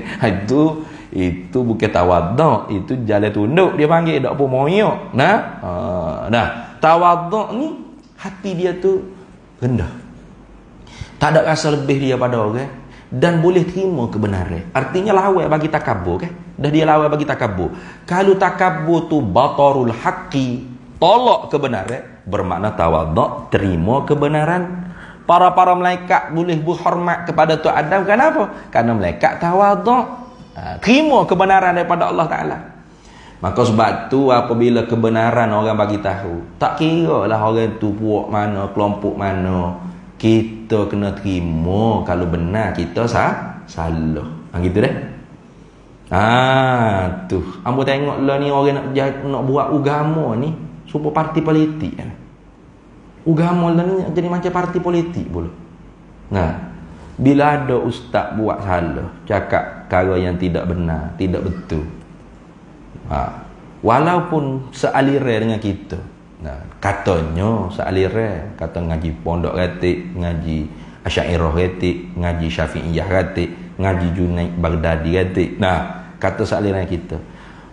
Itu bukan tawaduk, itu jalan tunduk dia panggil, tak apa moyok. Nah, tawaduk ni hati dia tu rendah. Tak ada rasa lebih dia pada orang dan boleh terima kebenaran. Artinya lawan bagi takabur kan? Dah dia lawan bagi takabur. Kalau takabur tu batarul haqqi, tolak kebenaran, bermakna tawaduk, terima kebenaran. Para malaikat boleh berhormat kepada Tuhan Adam. Kenapa? Karena malaikat tawaduk, terima kebenaran daripada Allah Ta'ala. Maka sebab tu apabila kebenaran orang bagi tahu, tak kira lah orang tu puak mana, kelompok mana, kita kena terima. Kalau benar kita salah. Gitu dah. Tu ambo tengok lah ni orang nak buat agama ni supaya parti politik kan. Agama lah ni jadi macam parti politik pula. Nah, bila ada ustaz buat salah, cakap perkara yang tidak benar, tidak betul, walaupun sealiran dengan kita, katanya sealiran, kata ngaji pondok ratik, ngaji Asy'ariyah ratik, ngaji Syafi'iyah ratik, ngaji Junaid Baghdadi ratik, kata sealiran kita.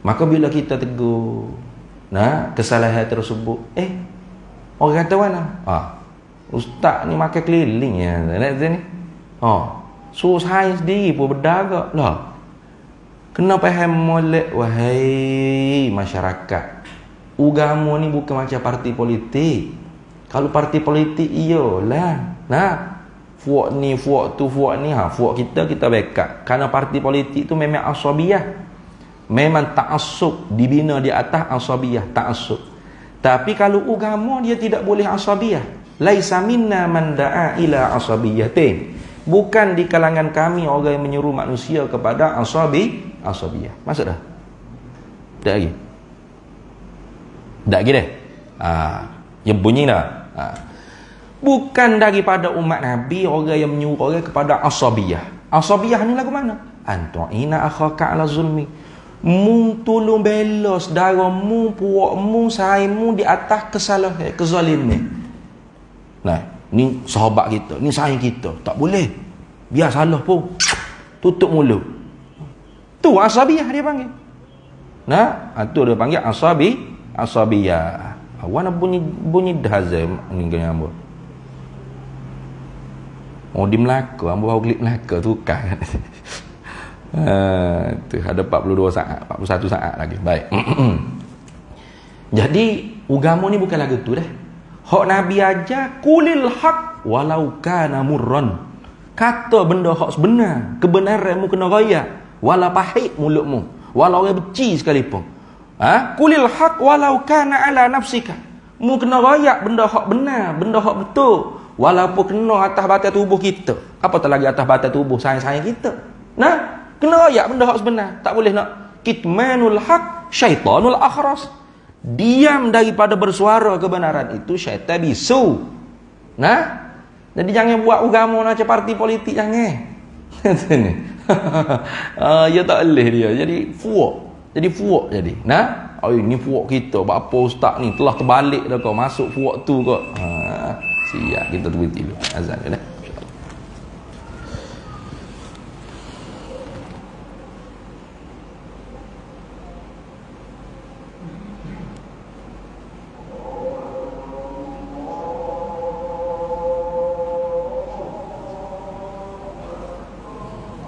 Maka bila kita tegur kesalahan tersebut, orang kata mana? Ustaz ni makan keliling ya. Ni. Suruh saya sendiri pun berdagang lah. Kena faham molek wahai masyarakat. Agama ni bukan macam parti politik. Kalau parti politik iyalah. Fuak ni, fuak tu, fuak ni. Fuak kita backup. Kerana parti politik tu memang asabiyah. Memang ta'assub, dibina di atas asabiyah, ta'assub. Tapi kalau agama dia tidak boleh asabiyah. Laisa minna man da'a ila asabiyatin. Bukan di kalangan kami orang yang menyuruh manusia kepada asabiyah. Maksud dah? Tak lagi? Tak lagi dah? Yang bunyi dah? Bukan daripada umat Nabi orang yang menyuruh orang kepada asabiyah. Asabiyah ni lagu mana? Antu'ina akhaka ala zulmi. Mu tolong bela saudaramu, puakmu, saimu di atas kesalahan, kezaliman. Ni sahabat kita, ni saing kita. Tak boleh. Biar salah pun tutup mulut. Tu asabiyah dia panggil. Tu dia panggil asabiyah. Awan bunyi dahazam ni kena ambo. Di Melaka, ambo bawa klip Melaka tu kan. Tu ada 42 saat, 41 saat lagi. Baik. Jadi agama ni bukan lagu tu dah. Hak Nabi ajar kulil haq walau kana murran. Kata benda hak sebenar, kebenaranmu kena raya, walau pahit mulutmu, walau orang benci sekalipun. Kulil haq walau kana ala nafsika. Mu kena raya benda hak benar, benda hak betul, walaupun kena atas batas tubuh kita. Apatah lagi atas batas tubuh sayang-sayang kita. Kena raya benda hak sebenar. Tak boleh nak kitmanul haq syaitanul akhras. Diam daripada bersuara kebenaran itu syaitan bisu. Jadi jangan buat agama macam parti politik jangan. Ya tak boleh dia. Jadi fuak jadi. Ini fuak kita. Apa ustaz ni telah terbalik dah kau masuk fuak tu kau. Siap kita tunggu dulu. Azan dah.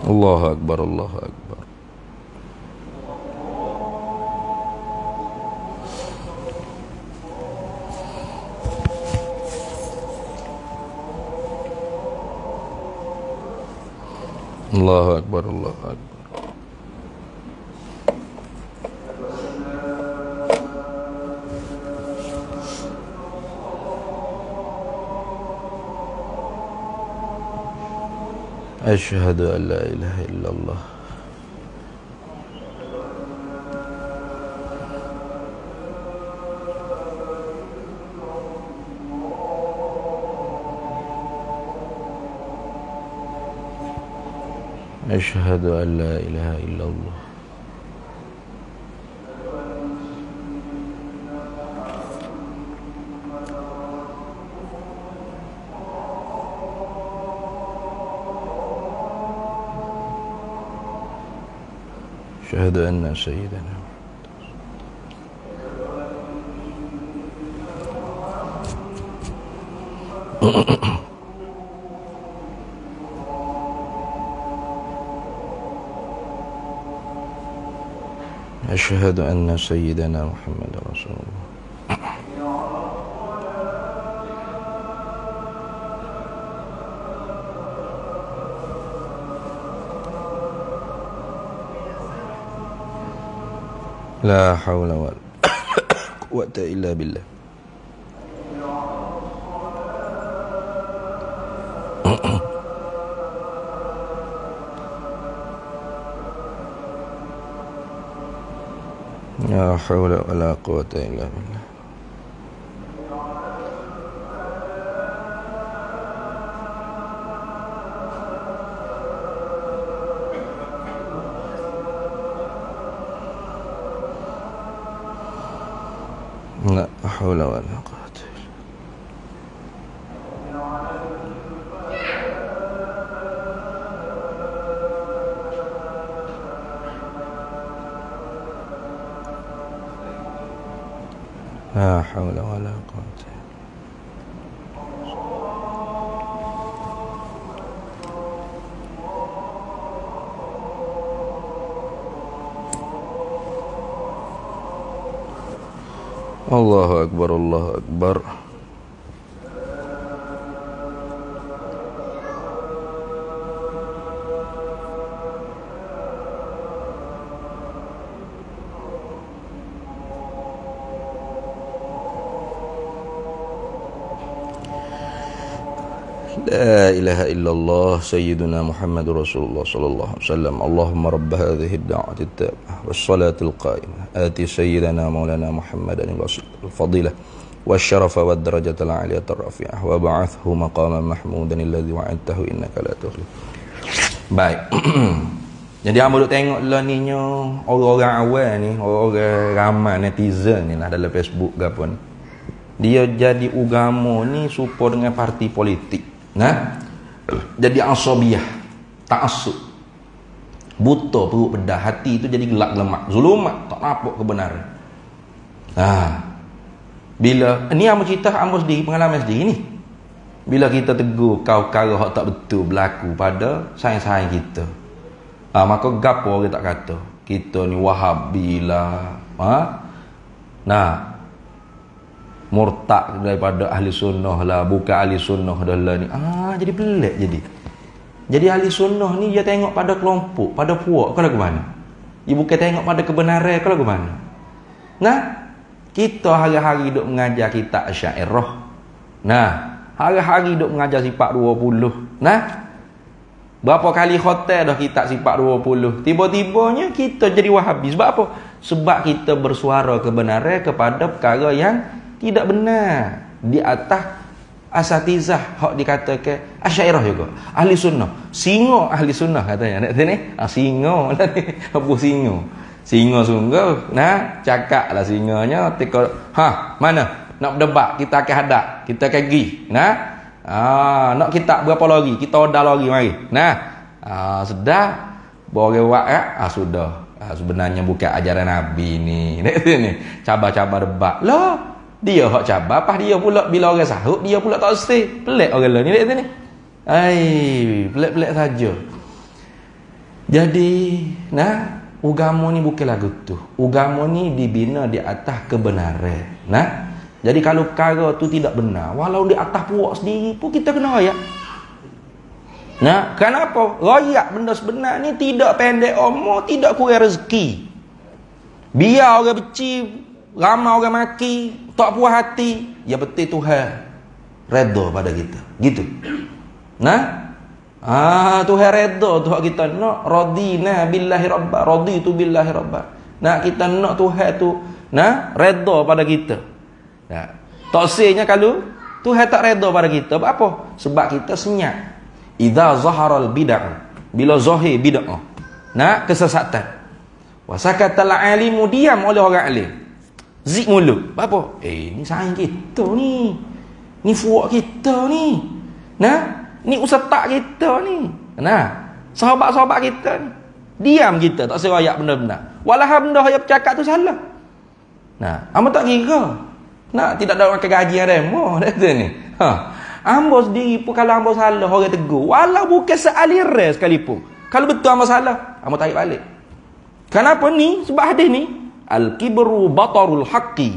Allahu Akbar, Allahu Akbar. Allahu Akbar, Allahu Akbar. Asyhadu an la ilaha illallah. Asyhadu an la ilaha illallah. أشهد أن سيدنا أشهد أن سيدنا محمد رسول الله. لا حول ولا قوة إلا بالله. لا حول ولا قوة إلا بالله. لا حول ولا قوة إلا لا حول ولا قوة. الله أكبر الله أكبر. لا إله إلا الله سيدنا محمد رسول الله صلى الله عليه وسلم. اللهم رب هذه الدعوة التامة والصلاة القائمة آتي سيدنا مولانا محمد الفضيلة والشرف والدرجة العالية الرفيعة وابعثه مقاما محمودا الذي وعدته إنك لا تخلف. Baik. Jadi hamba duk tengok lah ni orang-orang awal ni, orang-orang ramai netizen ni lah dalam Facebook ke apa ni. Dia jadi agama ni serupa dengan parti politik. Nah, jadi asabiyah, ta'assub, buta perut pedah, hati itu jadi gelap lemak, zulumat, tak nampak kebenaran. Bila ni hamba cerita hamba sendiri, pengalaman sendiri ni. Bila kita tegur kau-kau hak tak betul berlaku pada sayang-sayang kita, maka gapo orang tak kata kita ni wahabi lah, murtad daripada ahli sunnah lah, bukan ahli sunnah dah lah ni. Jadi pelik jadi ahli sunnah ni dia tengok pada kelompok, pada puak, kalau ke mana. Dia bukan tengok pada kebenaran, kalau ke mana. Nah, kita hari-hari duk mengajar kitab Asy'ariyah. Nah, hari-hari duk mengajar sifat 20. Nah, berapa kali khotel dah kitab sifat 20. Tiba-tibanya kita jadi wahabi. Sebab apa? Sebab kita bersuara kebenaran kepada perkara yang tidak benar di atas asatizah hak dikatakan Asy'ariyah juga ahli sunnah, singo ahli sunnah katanya. Nak tahu ni singo lah ni, apa singo sungguh. Nah, cakaplah singonya tika mana nak berdebat, kita akan hadap, kita akan pergi. Nah, nak kita berapa lagi, kita order lagi mari. Nah, sedar boleh buat sudah. Sebenarnya bukan ajaran Nabi ni. Ni cabar-cabar debat lah. Dia hak cabar, apa dia pula bila orang sahut dia pula tak stay. Pelik orang lain ni lihat ni. Pelik-pelik saja. Jadi, nah, agama ni bukan lagu tu. Agama ni dibina di atas kebenaran. Nah, jadi kalau perkara tu tidak benar, walau di atas puak sendiri pun kita kena royak. Nah, kenapa? Royak benda sebenar ni tidak pendek umur, tidak kurang rezeki. Biar orang benci, ramai orang maki, tak puas hati, ya betul Tuhan redha pada kita. Gitu. Nah, Tuhan redha Tuhan kita nak radina billahi rabba, raditu billahi rabba. Nah, kita nak Tuhan tu redha pada kita. Nah, toksenya kalau Tuhan tak redha pada kita, apa? Sebab kita senyap. Idza zaharal bid'ah, bila zahir bid'ah, kesesatan. Wa sakatal alimu, diam oleh orang alim. Zik mulut. Apa? Ni sayang kita ni. Ni fuak kita ni. Nah, ni ustaz kita ni. Nah, sahabat-sahabat kita ni. Diam kita, tak seroyak benda-benda. Walau benda yang bercakap tu salah. Nah, ambo tak kira. Nak tidak ada makan gaji demo kata ni. Ambo sendiri pun kalau ambo salah orang tegur, walau bukan sealiran sekalipun. Kalau betul ambo salah, ambo tarik balik. Kenapa ni? Sebab hadis ni, al-kibru batarul haqqi.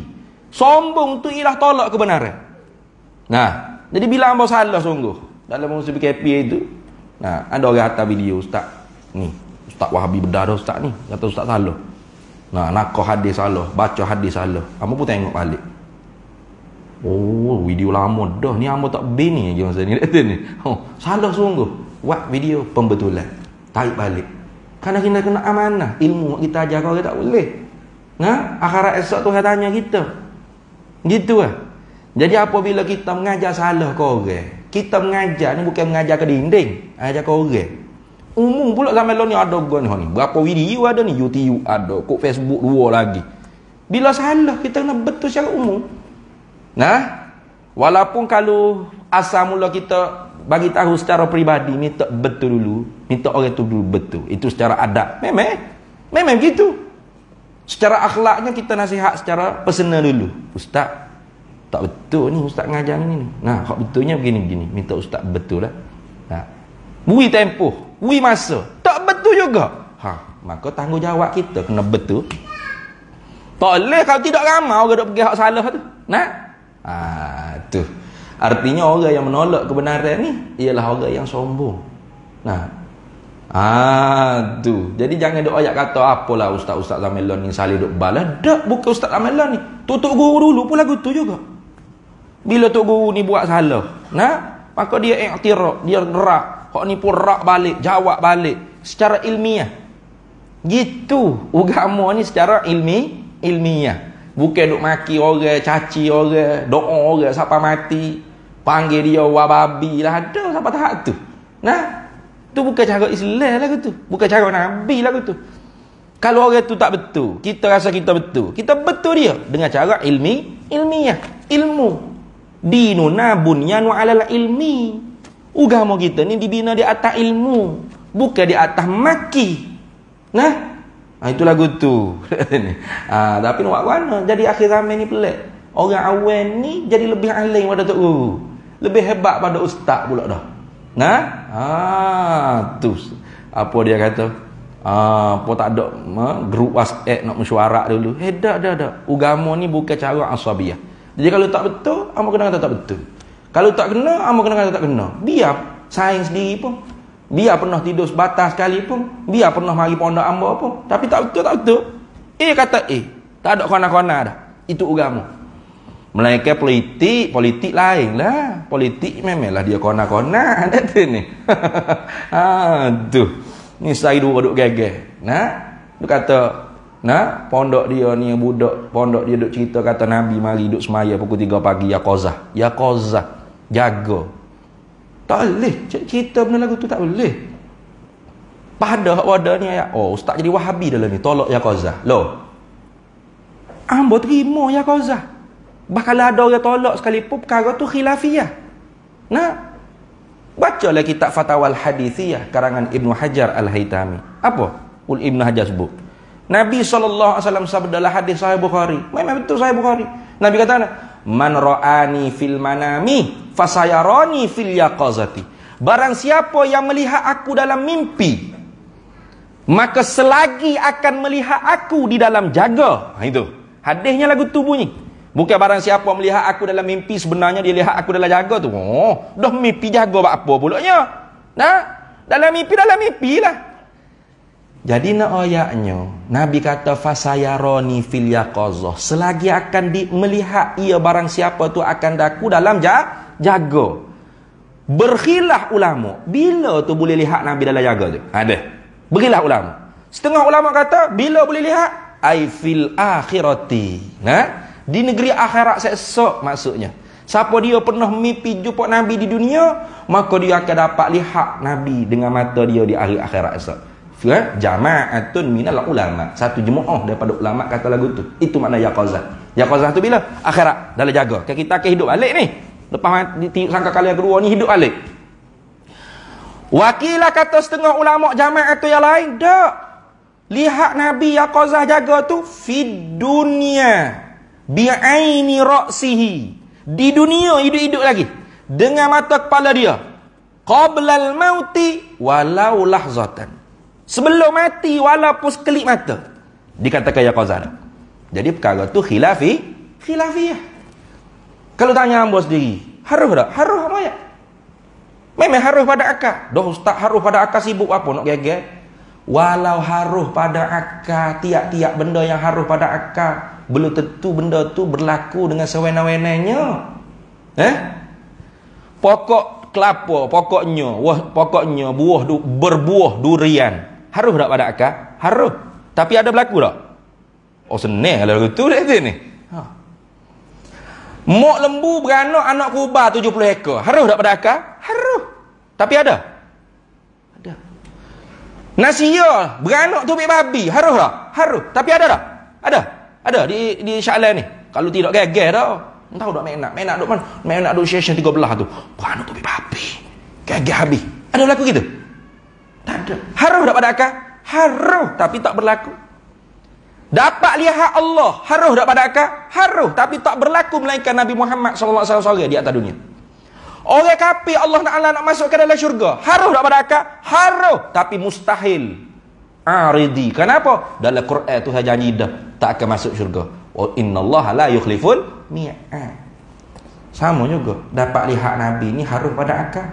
Sombong tu ialah tolak kebenaran. Nah, jadi bila ambo salah sungguh dalam musim PKP itu, nah, ada orang hantar video ustaz ni, Ustaz Wahabi bedah dah ustaz ni, kata ustaz salah. Nah, nakah hadis salah, baca hadis salah. Ambo pun tengok balik. Oh, video lama dah ni ambo tak bini je masa ni kata ni. Salah sungguh. Buat video pembetulan. Tarik balik. Karena kita kena amanah, ilmu kita ajar kau tak boleh. Nah, akhirat esok Tuhan tanya kita. Gitu lah. Jadi apabila kita mengajar salah kau orang, kita mengajar ni bukan mengajar ke dinding, ajar kau orang. Umum pula zaman ni ada gua ni. Berapa video ada ni, YouTube ada, kok Facebook dua lagi. Bila salah kita kena betul secara umum. Nah, walaupun kalau asal mula kita bagi tahu secara peribadi, minta betul dulu, minta orang tu dulu betul. Itu secara adab. Memang gitu. Secara akhlaknya kita nasihat secara personal dulu. Ustaz, tak betul ni ustaz ngajar ni. Nah, hak betulnya begini-begini. Minta ustaz betul lah. Nah, bui tempoh, bui masa. Tak betul juga. Maka tanggungjawab kita kena betul. Tak boleh kalau tidak ramai orang duk pergi hak salah tu. Nah, tu. Artinya orang yang menolak kebenaran ni ialah orang yang sombong. Nah, tu. Jadi jangan duk ayat kata apalah ustaz-ustaz Zamelan ni salih duk balas. Tak, bukan ustaz Zamelan ni. Tutup guru dulu pun lagu tu juga. Bila tok guru ni buat salah, nah, maka dia iktiraf, dia gerak. Hak ni pun rak balik, jawab balik secara ilmiah. Gitu. Agama ni secara ilmiah. Bukan duk maki orang, caci orang, doa orang siapa mati, panggil dia wababi lah, ada siapa tahap tu. Nah, tu bukan cara Islam lah tu. Bukan cara Nabi lah tu. Kalau orang tu tak betul, kita rasa kita betul. Kita betul dia dengan cara ilmiah, ilmu. Dinuna bunyanu alal ilmi. Agama kita ni dibina di atas ilmu, bukan di atas maki. Nah, itu lagu tu. Tapi nak buat mana? Jadi akhir zaman ni pelik. Orang awam ni jadi lebih alim pada tok guru. Lebih hebat pada ustaz pula dah. Nah, tu. Apa dia kata? Apa tak ada grup WhatsApp nak mesyuarat dulu. Dak. Agama ni bukan cara asabiyah. Jadi kalau tak betul, hangpa kena kata tak betul. Kalau tak kena, hangpa kena kata tak kena. Biar sains sendiri pun, biar pernah tidur sebatas sekali pun, biar pernah mari pondok hamba pun, tapi tak betul. Kata tak ada kona-kona dah. Itu agama. Melainkan politik lain lah. Politik memanglah dia kona-kona kata ni. Tu. Ni saya dua duk geger. Nah, dia kata, nah, pondok dia ni budak, pondok dia duk cerita kata Nabi mari duk semaya pukul 3 pagi ya qazah. Jaga. Tak boleh. Cerita benda lagu tu tak boleh. Pada wadah ni ayat, ustaz jadi Wahabi dalam ni, tolak ya qazah. Loh. Ambo terima ya qazah. Bahkan ada orang tolak sekalipun perkara tu khilafiyah. Nah, bacalah kitab Fatawal Hadithiyah karangan Ibnu Hajar Al-Haytami. Apa? Ibnu Hajar sebut. Nabi SAW sabdalah hadis Sahih Bukhari. Memang betul Sahih Bukhari. Nabi kata, man ra'ani fil manami fasayarani fil yaqazati. Barang siapa yang melihat aku dalam mimpi, maka selagi akan melihat aku di dalam jaga. Itu. Hadisnya lagu tu bunyi. Bukan barang siapa melihat aku dalam mimpi sebenarnya dia lihat aku dalam jaga tu. Dah mimpi jaga buat apa pula nya? Nah, dalam mimpi lah. Jadi nak ayatnya, Nabi kata fasayaroni fil yaqazah. Selagi akan melihat ia barang siapa tu akan daku dalam jaga. Berkhilaf ulama, bila tu boleh lihat Nabi dalam jaga tu? Ada. Berkhilaf ulama. Setengah ulama kata bila boleh lihat? Ai fil akhirati. Nah, di negeri akhirat esok maksudnya. Siapa dia pernah mimpi jumpa Nabi di dunia, maka dia akan dapat lihat Nabi dengan mata dia di hari akhirat esok. Jama'atun minal ulama. Satu jemaah daripada ulama kata lagu tu. Itu makna yaqazah. Yaqazah tu bila? Akhirat. Dalam jaga. Kita akan hidup balik ni. Lepas sangka kali yang kedua ni hidup balik. Wakilah kata setengah ulama jama'at tu yang lain. Tak. Lihat Nabi yaqazah jaga tu fid dunya bi'aini ra'sihi. Di dunia hidup-hidup lagi dengan mata kepala dia. Qablal mauti walau lahzatan. Sebelum mati walaupun sekelip mata. Dikatakan yaqazah. Jadi perkara tu khilafiyah. Kalau tanya hamba sendiri, haruh tak? Haruh apa ya? Memang haruh pada akal. Dah ustaz haruh pada akal sibuk apa nak geger? Walau haruh pada akal, tiap-tiap benda yang haruh pada akal, belum tentu benda tu berlaku dengan sewena-wenanya. Pokok kelapa, pokoknya berbuah durian. Haruh tak pada akal? Haruh. Tapi ada berlaku tak? Oh senang kalau begitu dah ni. Mok lembu beranak anak kuba 70 ekor. Haruh tak pada akal? Haruh. Tapi ada? Ada. Nasia beranak tubik babi. Haruh tak? Haruh. Tapi ada tak? Ada. Ada di Syaklan ni. Kalau tidak geger dah. Entah tak menak duk mana? Menak duk session 13 tu. Beranak tubik babi. Geger habis. Ada berlaku gitu? Tak ada. Haruh tak pada akal? Haruh. Tapi tak berlaku. Dapat lihat Allah, haruh tak pada akal? Haruh, tapi tak berlaku melainkan Nabi Muhammad SAW di atas dunia. Orang kafir Allah Ta'ala nak masuk ke dalam syurga, haruh tak pada akal? Haruh, tapi mustahil. Aridi. Kenapa? Dalam Quran tu janji dah tak akan masuk syurga. Wa innallaha la yukhliful mi'ad. Sama juga, dapat lihat Nabi ni haruh pada akal.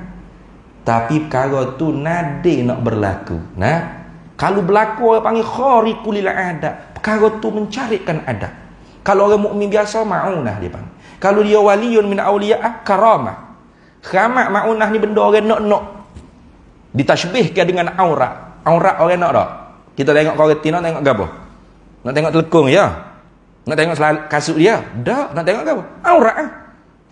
Tapi perkara tu nadi nak berlaku. Kalau berlaku orang panggil khariqul adat. Perkara tu mencarikan adab. Kalau orang mukmin biasa ma'unah dia panggil. Kalau dia waliyun min awliya'ah karamah. Keramat ma'unah ni benda orang nak. Ditashbihkan dengan aurat. Aurat orang nak tak? Kita tengok koreti nak tengok apa? Nak tengok telekung ya? Nak tengok kasut dia? Tak, nak tengok apa? Aurat ah.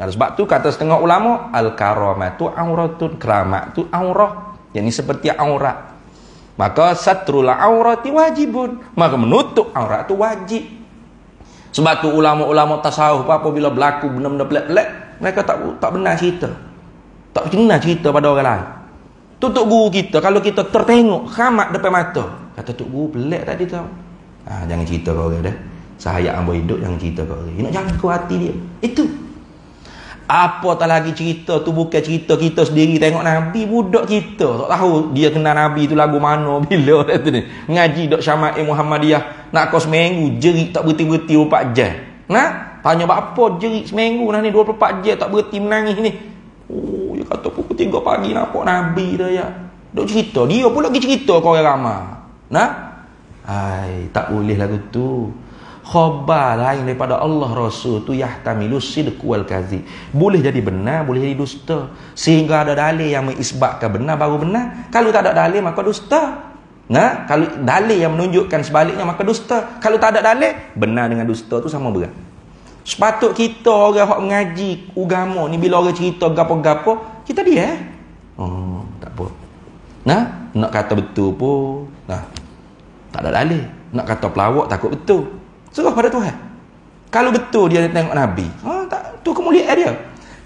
Sebab tu kata setengah ulama al-karamatu auratun, keramat tu aurah. Yang ni seperti aurat. Maka satrul aurati wajibun. Maka menutup aurat tu wajib. Sebab tu ulama-ulama tasawuf apabila berlaku benda-benda pelik-pelik, mereka tak benar cerita. Tak benar cerita pada orang lain. Tutup guru kita, kalau kita tertengok khamat depan mata, kata tok guru pelik tadi tau. Jangan cerita ke orang dah. Saya hamba hidup jangan cerita ke orang. Nak jaga hati dia. Itu. Apa tak lagi cerita tu bukan cerita kita sendiri tengok Nabi, budak kita tak tahu dia kenal Nabi tu lagu mana bila tu ni. Ngaji dok Syama'il Muhammadiyah nak kos seminggu jerit tak berhenti-berhenti 24 jam. Tanya apa jerit seminggu ni 24 jam tak berhenti menangis ni. Oh, dia kata pukul 3 pagi nampak Nabi dah ya. Dok cerita dia pula pergi cerita kau orang ramai. Tak boleh lagu tu. Khabar lain daripada Allah Rasul tu yahtamilu sidq wal kadhib. Boleh jadi benar, boleh jadi dusta. Sehingga ada dalil yang mengisbatkan benar baru benar. Kalau tak ada dalil maka dusta. Kalau dalil yang menunjukkan sebaliknya maka dusta. Kalau tak ada dalil, benar dengan dusta tu sama berat. Sepatut kita orang hak mengaji agama ni bila orang cerita gapo-gapo, kita dia. Tak apa. Nak kata betul pun, tak ada dalil. Nak kata pelawak takut betul. Serah pada Tuhan. Kalau betul dia tengok Nabi, tu kemuliaan dia.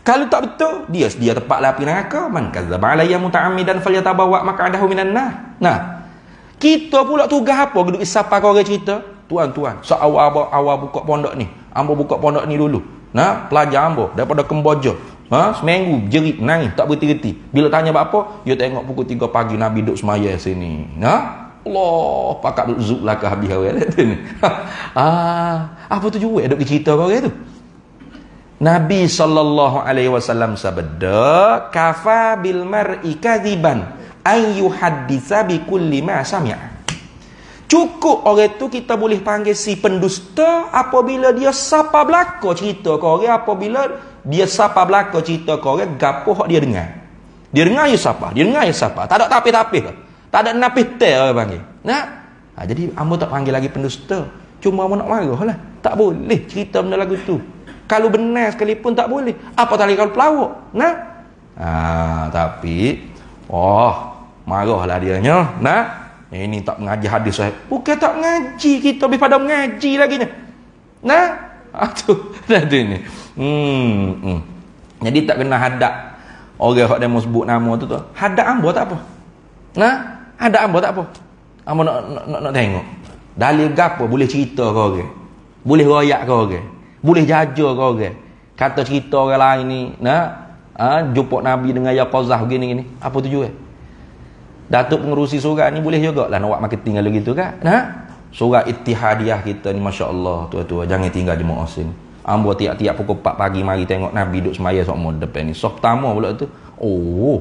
Kalau tak betul, dia tepaklah api neraka. Man kadzdzaba alayya muta'ammidan falyatabawa maq'adahu minan nar. Kita pula tugas apa? Duduk siapa kau orang cerita? Tuan, awal buka pondok ni. Ambo buka pondok ni dulu. Pelajar ambo daripada Kemboja. Seminggu jerit nangis tak berhenti-henti. Bila tanya apa? Dia tengok pukul 3 pagi Nabi duduk semaya sini. Allah, pakat zuk lah ke habis awal tu ni. Apa tu juga duk cerita kau orang tu. Nabi SAW sabda, kafa bil mar'i kadziban ay yuhadditsa bi kulli ma sami'a. Cukup orang tu kita boleh panggil si pendusta apabila dia sapa belaka cerita kau orang, apabila dia sapa belaka cerita kau orang gapo hak dia dengar. Dia dengar ya sapa, tak ada tapi-tapi. Tak ada napis tel orang panggil. Jadi ambo tak panggil lagi pendusta. Cuma ambo nak marah lah. Tak boleh cerita benda lagu tu. Kalau benar sekalipun tak boleh. Apa tak lagi kalau pelawak. Tapi marahlah dianya. Ini tak mengaji hadis sahih. Bukan tak mengaji, kita lebih pada mengaji lagi ni. Tu ni. Jadi tak kena hadap orang hak demo sebut nama tu. Hadap ambo tak apa. Ada ambo tak apa. Hamba nak tengok. Dalil gapo boleh cerita ke orang? Boleh royak ke orang? Boleh jaja ke orang? Kata cerita orang lain ni, jumpa Nabi dengan yaqazah begini-gini. Apa tujuan? Datuk pengerusi surat ni boleh jugalah nak buat marketing kalau gitu kan. Surat Ittihadiyah kita ni masya-Allah, tua-tua jangan tinggal jemaah sini. Ambo tiap-tiap pukul 4 pagi mari tengok Nabi duduk semaya sokmo depan ni. Soh pertama pula tu. Oh.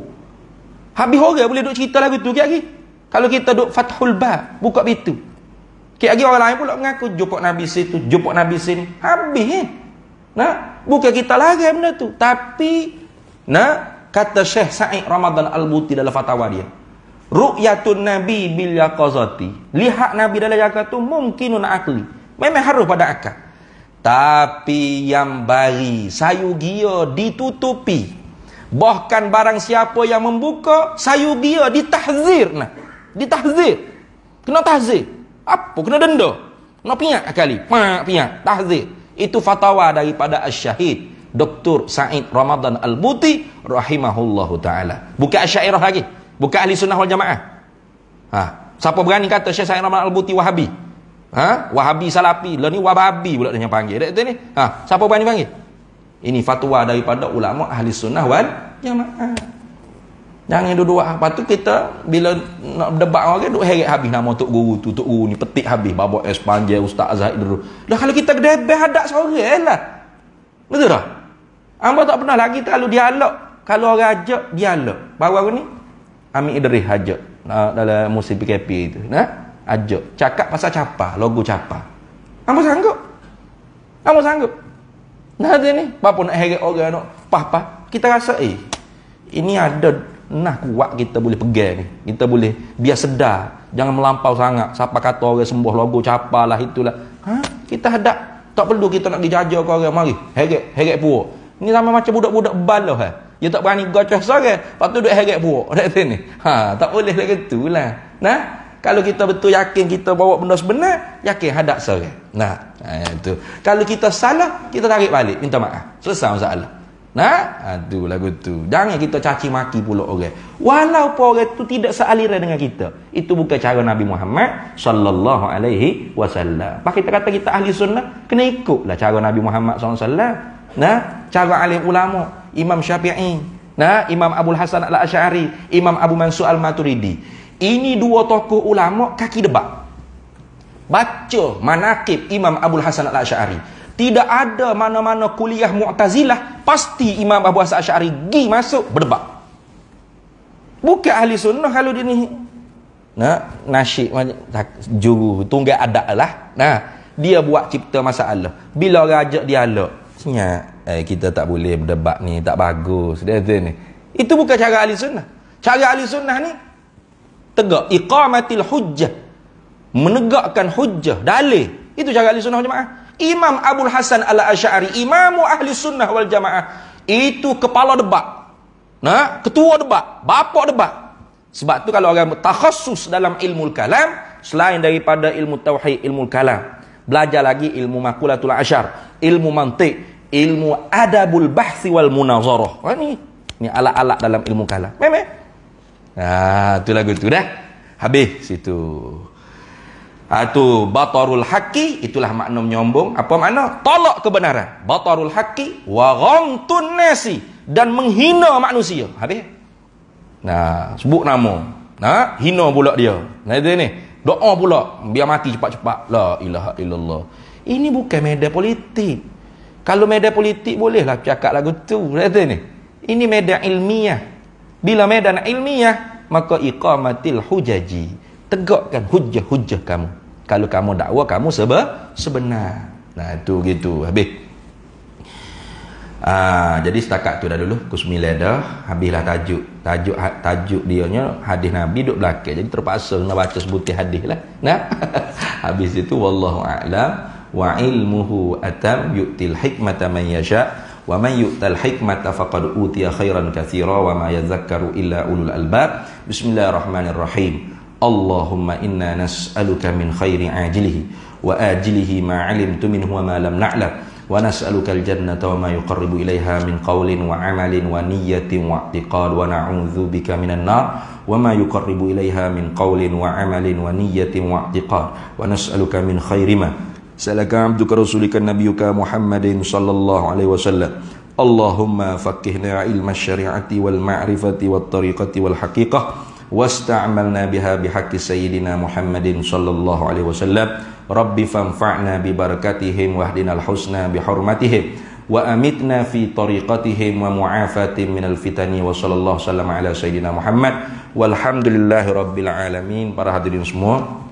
Habis orang boleh duduk cerita lagu tu lagi. Kalau kita duduk Fathul Bab, buka pintu. Lagi orang lain pula mengaku jumpa Nabi situ, jumpa Nabi sini. Habis bukan kita lagi benda tu. Tapi kata Syekh Sa'id Ramadan Al-Buti dalam fatwa dia. Ru'yatun Nabi bil yaqazati. Lihat Nabi dalam yaqazah tu mungkinun akli. Memang harus pada akal. Tapi yang bari sayu gia ditutupi. Bahkan barang siapa yang membuka sayu gia ditahzir. Ditahzir. Kena tahzir. Apa? Kena denda. Kena piak kali. Piak. Tahzir. Itu fatwa daripada Asy-Syahid Dr. Sa'id Ramadan Al-Buti rahimahullahu ta'ala. Bukan Asy'ariyah lagi. Bukan ahli sunnah wal jamaah. Siapa berani kata Syekh Sa'id Ramadan Al-Buti Wahabi? Wahabi Salafi. Lah ni Wahabi pula dia panggil. Dekat ni. Siapa berani panggil? Ini fatwa daripada ulama ahli sunnah wal jamaah. Jangan duduk. Lepas tu kita bila nak debat orang duk heret habis nama tok guru tu, tok guru ni petik habis babak es panjang Ustaz Zahid dulu. Lah kalau kita gedebeh hadap seorang lah. Betul tak? Hamba tak pernah lagi kalau dialog. Kalau orang ajak dialog. Baru ni Amin Idris ajak dalam musim PKP itu. Ajak cakap pasal capa, logo capa. Hamba sanggup. Hamba sanggup. Ada ni, apa nak heret orang nak pah-pah. Kita rasa ini ada kuat kita boleh pegang ni. Kita boleh biar sedar. Jangan melampau sangat. Siapa kata orang sembuh logo capa lah itulah. Kita hadap. Tak perlu kita nak dijaja ke orang. Mari. Heret puak. Ni sama macam budak-budak baloh dia tak berani gocah sorang. Lepas tu duduk heret puak. Tak boleh lah gitulah. Kalau kita betul yakin kita bawa benda sebenar, yakin hadap sorang. Itu. Kalau kita salah, kita tarik balik. Minta maaf. Selesai masalah. Itu lagu tu. Jangan kita caci maki pula orang. Walaupun orang tu tidak sealiran dengan kita. Itu bukan cara Nabi Muhammad sallallahu alaihi wasallam. Pak kita kata kita ahli sunnah, kena ikutlah cara Nabi Muhammad sallallahu alaihi wasallam. Cara alim ulama, Imam Syafi'i, Imam Abul Hasan Al-Asy'ari, Imam Abu Mansur Al-Maturidi. Ini dua tokoh ulama kaki debat. Baca manaqib Imam Abul Hasan Al-Asy'ari. Tidak ada mana-mana kuliah Mu'tazilah, pasti Imam Abu Hasan Al-Asy'ari pergi masuk berdebat. Bukan ahli sunnah kalau dia ni nasyid juru tunggal adat lah. Dia buat cipta masalah. Bila orang ajak dialog, senyap, kita tak boleh berdebat ni, tak bagus. Dia ni. Itu bukan cara ahli sunnah. Cara ahli sunnah ni tegak iqamatil hujjah. Menegakkan hujjah, dalil. Itu cara ahli sunnah wal jamaah. Imam Abul Hasan Al-Asy'ari, imamu ahli sunnah wal jamaah, itu kepala debat. Ketua debat, bapa debat. Sebab tu kalau orang bertakhasus dalam ilmu kalam, selain daripada ilmu tauhid, ilmu kalam, belajar lagi ilmu makulatul asyar, ilmu mantiq, ilmu adabul bahsi wal munazarah. Ni alat-alat dalam ilmu kalam. Memang. Tu lagu tu dah. Habis situ. Itu batarul haqqi, itulah makna menyombong. Apa makna? Tolak kebenaran. Batarul haqqi wa ghamtun nasi, dan menghina manusia. Habis. Sebut nama. Hina pula dia. Itu ni. Doa pula biar mati cepat-cepat. La ilaha illallah. Ini bukan media politik. Kalau media politik bolehlah cakap lagu tu. Itu ni. Ini media ilmiah. Bila medan ilmiah, maka iqamatil hujaji. Tegakkan hujah-hujah kamu. Kalau kamu dakwa, kamu sebenar. Itu gitu. Habis. Jadi setakat tu dah dulu. Pukul 9 dah. Habislah tajuk dianya hadis Nabi duduk belakang. Jadi terpaksa nak baca sebutir hadis lah. Habis itu wallahu a'lam wa ilmuhu atam yu'til hikmata man yasha wa man yu'tal hikmata faqad utiya khairan katsira wa ma yadhakkaru illa ulul albab. Bismillahirrahmanirrahim. Allahumma inna nas'aluka min khairi ajilihi wa ajilihi ma 'alimtu minhu wa ma lam na'lam wa nas'aluka al-jannata wa ma yuqarribu ilaiha min qawlin wa amalin wa niyyatin wa i'tiqad wa na'udzubika minan nar wa ma yuqarribu ilaiha min qawlin wa amalin wa niyyatin wa i'tiqad wa nas'aluka min khairi ma salaka 'abduka rasulika nabiyyuka Muhammadin sallallahu alaihi wasallam. Allahumma faqqihna ilma syari'ati wal ma'rifati wat tariqati wal haqiqah wasta'malna biha bihaqqi sayyidina Muhammadin sallallahu alaihi wasallam. Rabbi fanfa'na bi barakatihim wahdinal husna bi hurmatihim wa amitna fi tariqatihim wa mu'afatin minal fitani wa sallallahu sallam ala sayyidina Muhammad walhamdulillahi rabbil alamin. Para hadirin semua,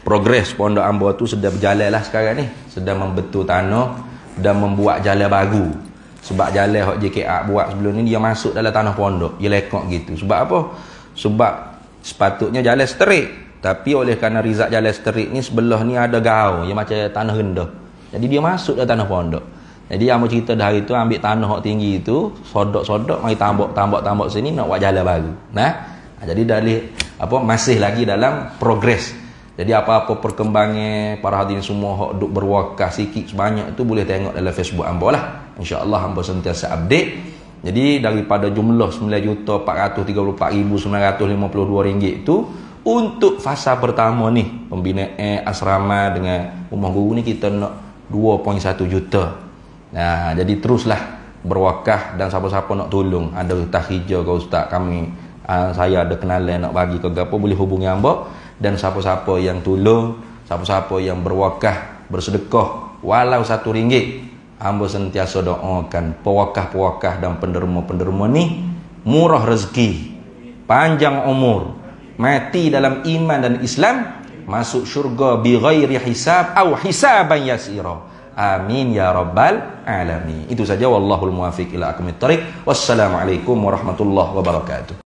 progres Pondok Ambo tu sedang berjalan lah sekarang ni, sedang membetul tanah dan membuat jalan baru. Sebab jalan hok JKA buat sebelum ni dia masuk dalam tanah pondok, dia lekok gitu. Sebab apa? Sebab sepatutnya jalan straight, tapi oleh kerana rizak jalan straight ni sebelah ni ada gaul yang macam tanah rendah, jadi dia masuk dalam tanah pondok. Jadi yang mau cerita dah itu ambil tanah hok tinggi itu, sodok-sodok mari tambak sini nak buat jalan baru. Nah, jadi dari apa masih lagi dalam progres. Jadi apa-apa perkembangan para hadirin semua hok duk berwakaf sikit sebanyak itu boleh tengok dalam Facebook Ambo lah. InsyaAllah Ambo sentiasa update. Jadi daripada jumlah 9.434.952 ringgit itu untuk fasa pertama ni pembinaan asrama dengan rumah guru ni kita nak 2.1 juta. Nah, jadi teruslah berwakaf dan siapa-siapa nak tolong, ada ustaz hijau ke ustaz kami, saya ada kenalan nak bagi ke apa, boleh hubungi Ambo. Dan siapa-siapa yang tolong, siapa-siapa yang berwakaf, bersedekah walau RM1, Ambo sentiasa doakan pewakaf-pewakaf dan penderma-penderma ni murah rezeki, panjang umur, mati dalam iman dan Islam, masuk syurga bi ghairi hisab atau hisaban yasira. Amin ya rabbal alamin. Itu saja, wallahul muwaffiq ila aqwamit thariq. Wassalamualaikum warahmatullahi wabarakatuh.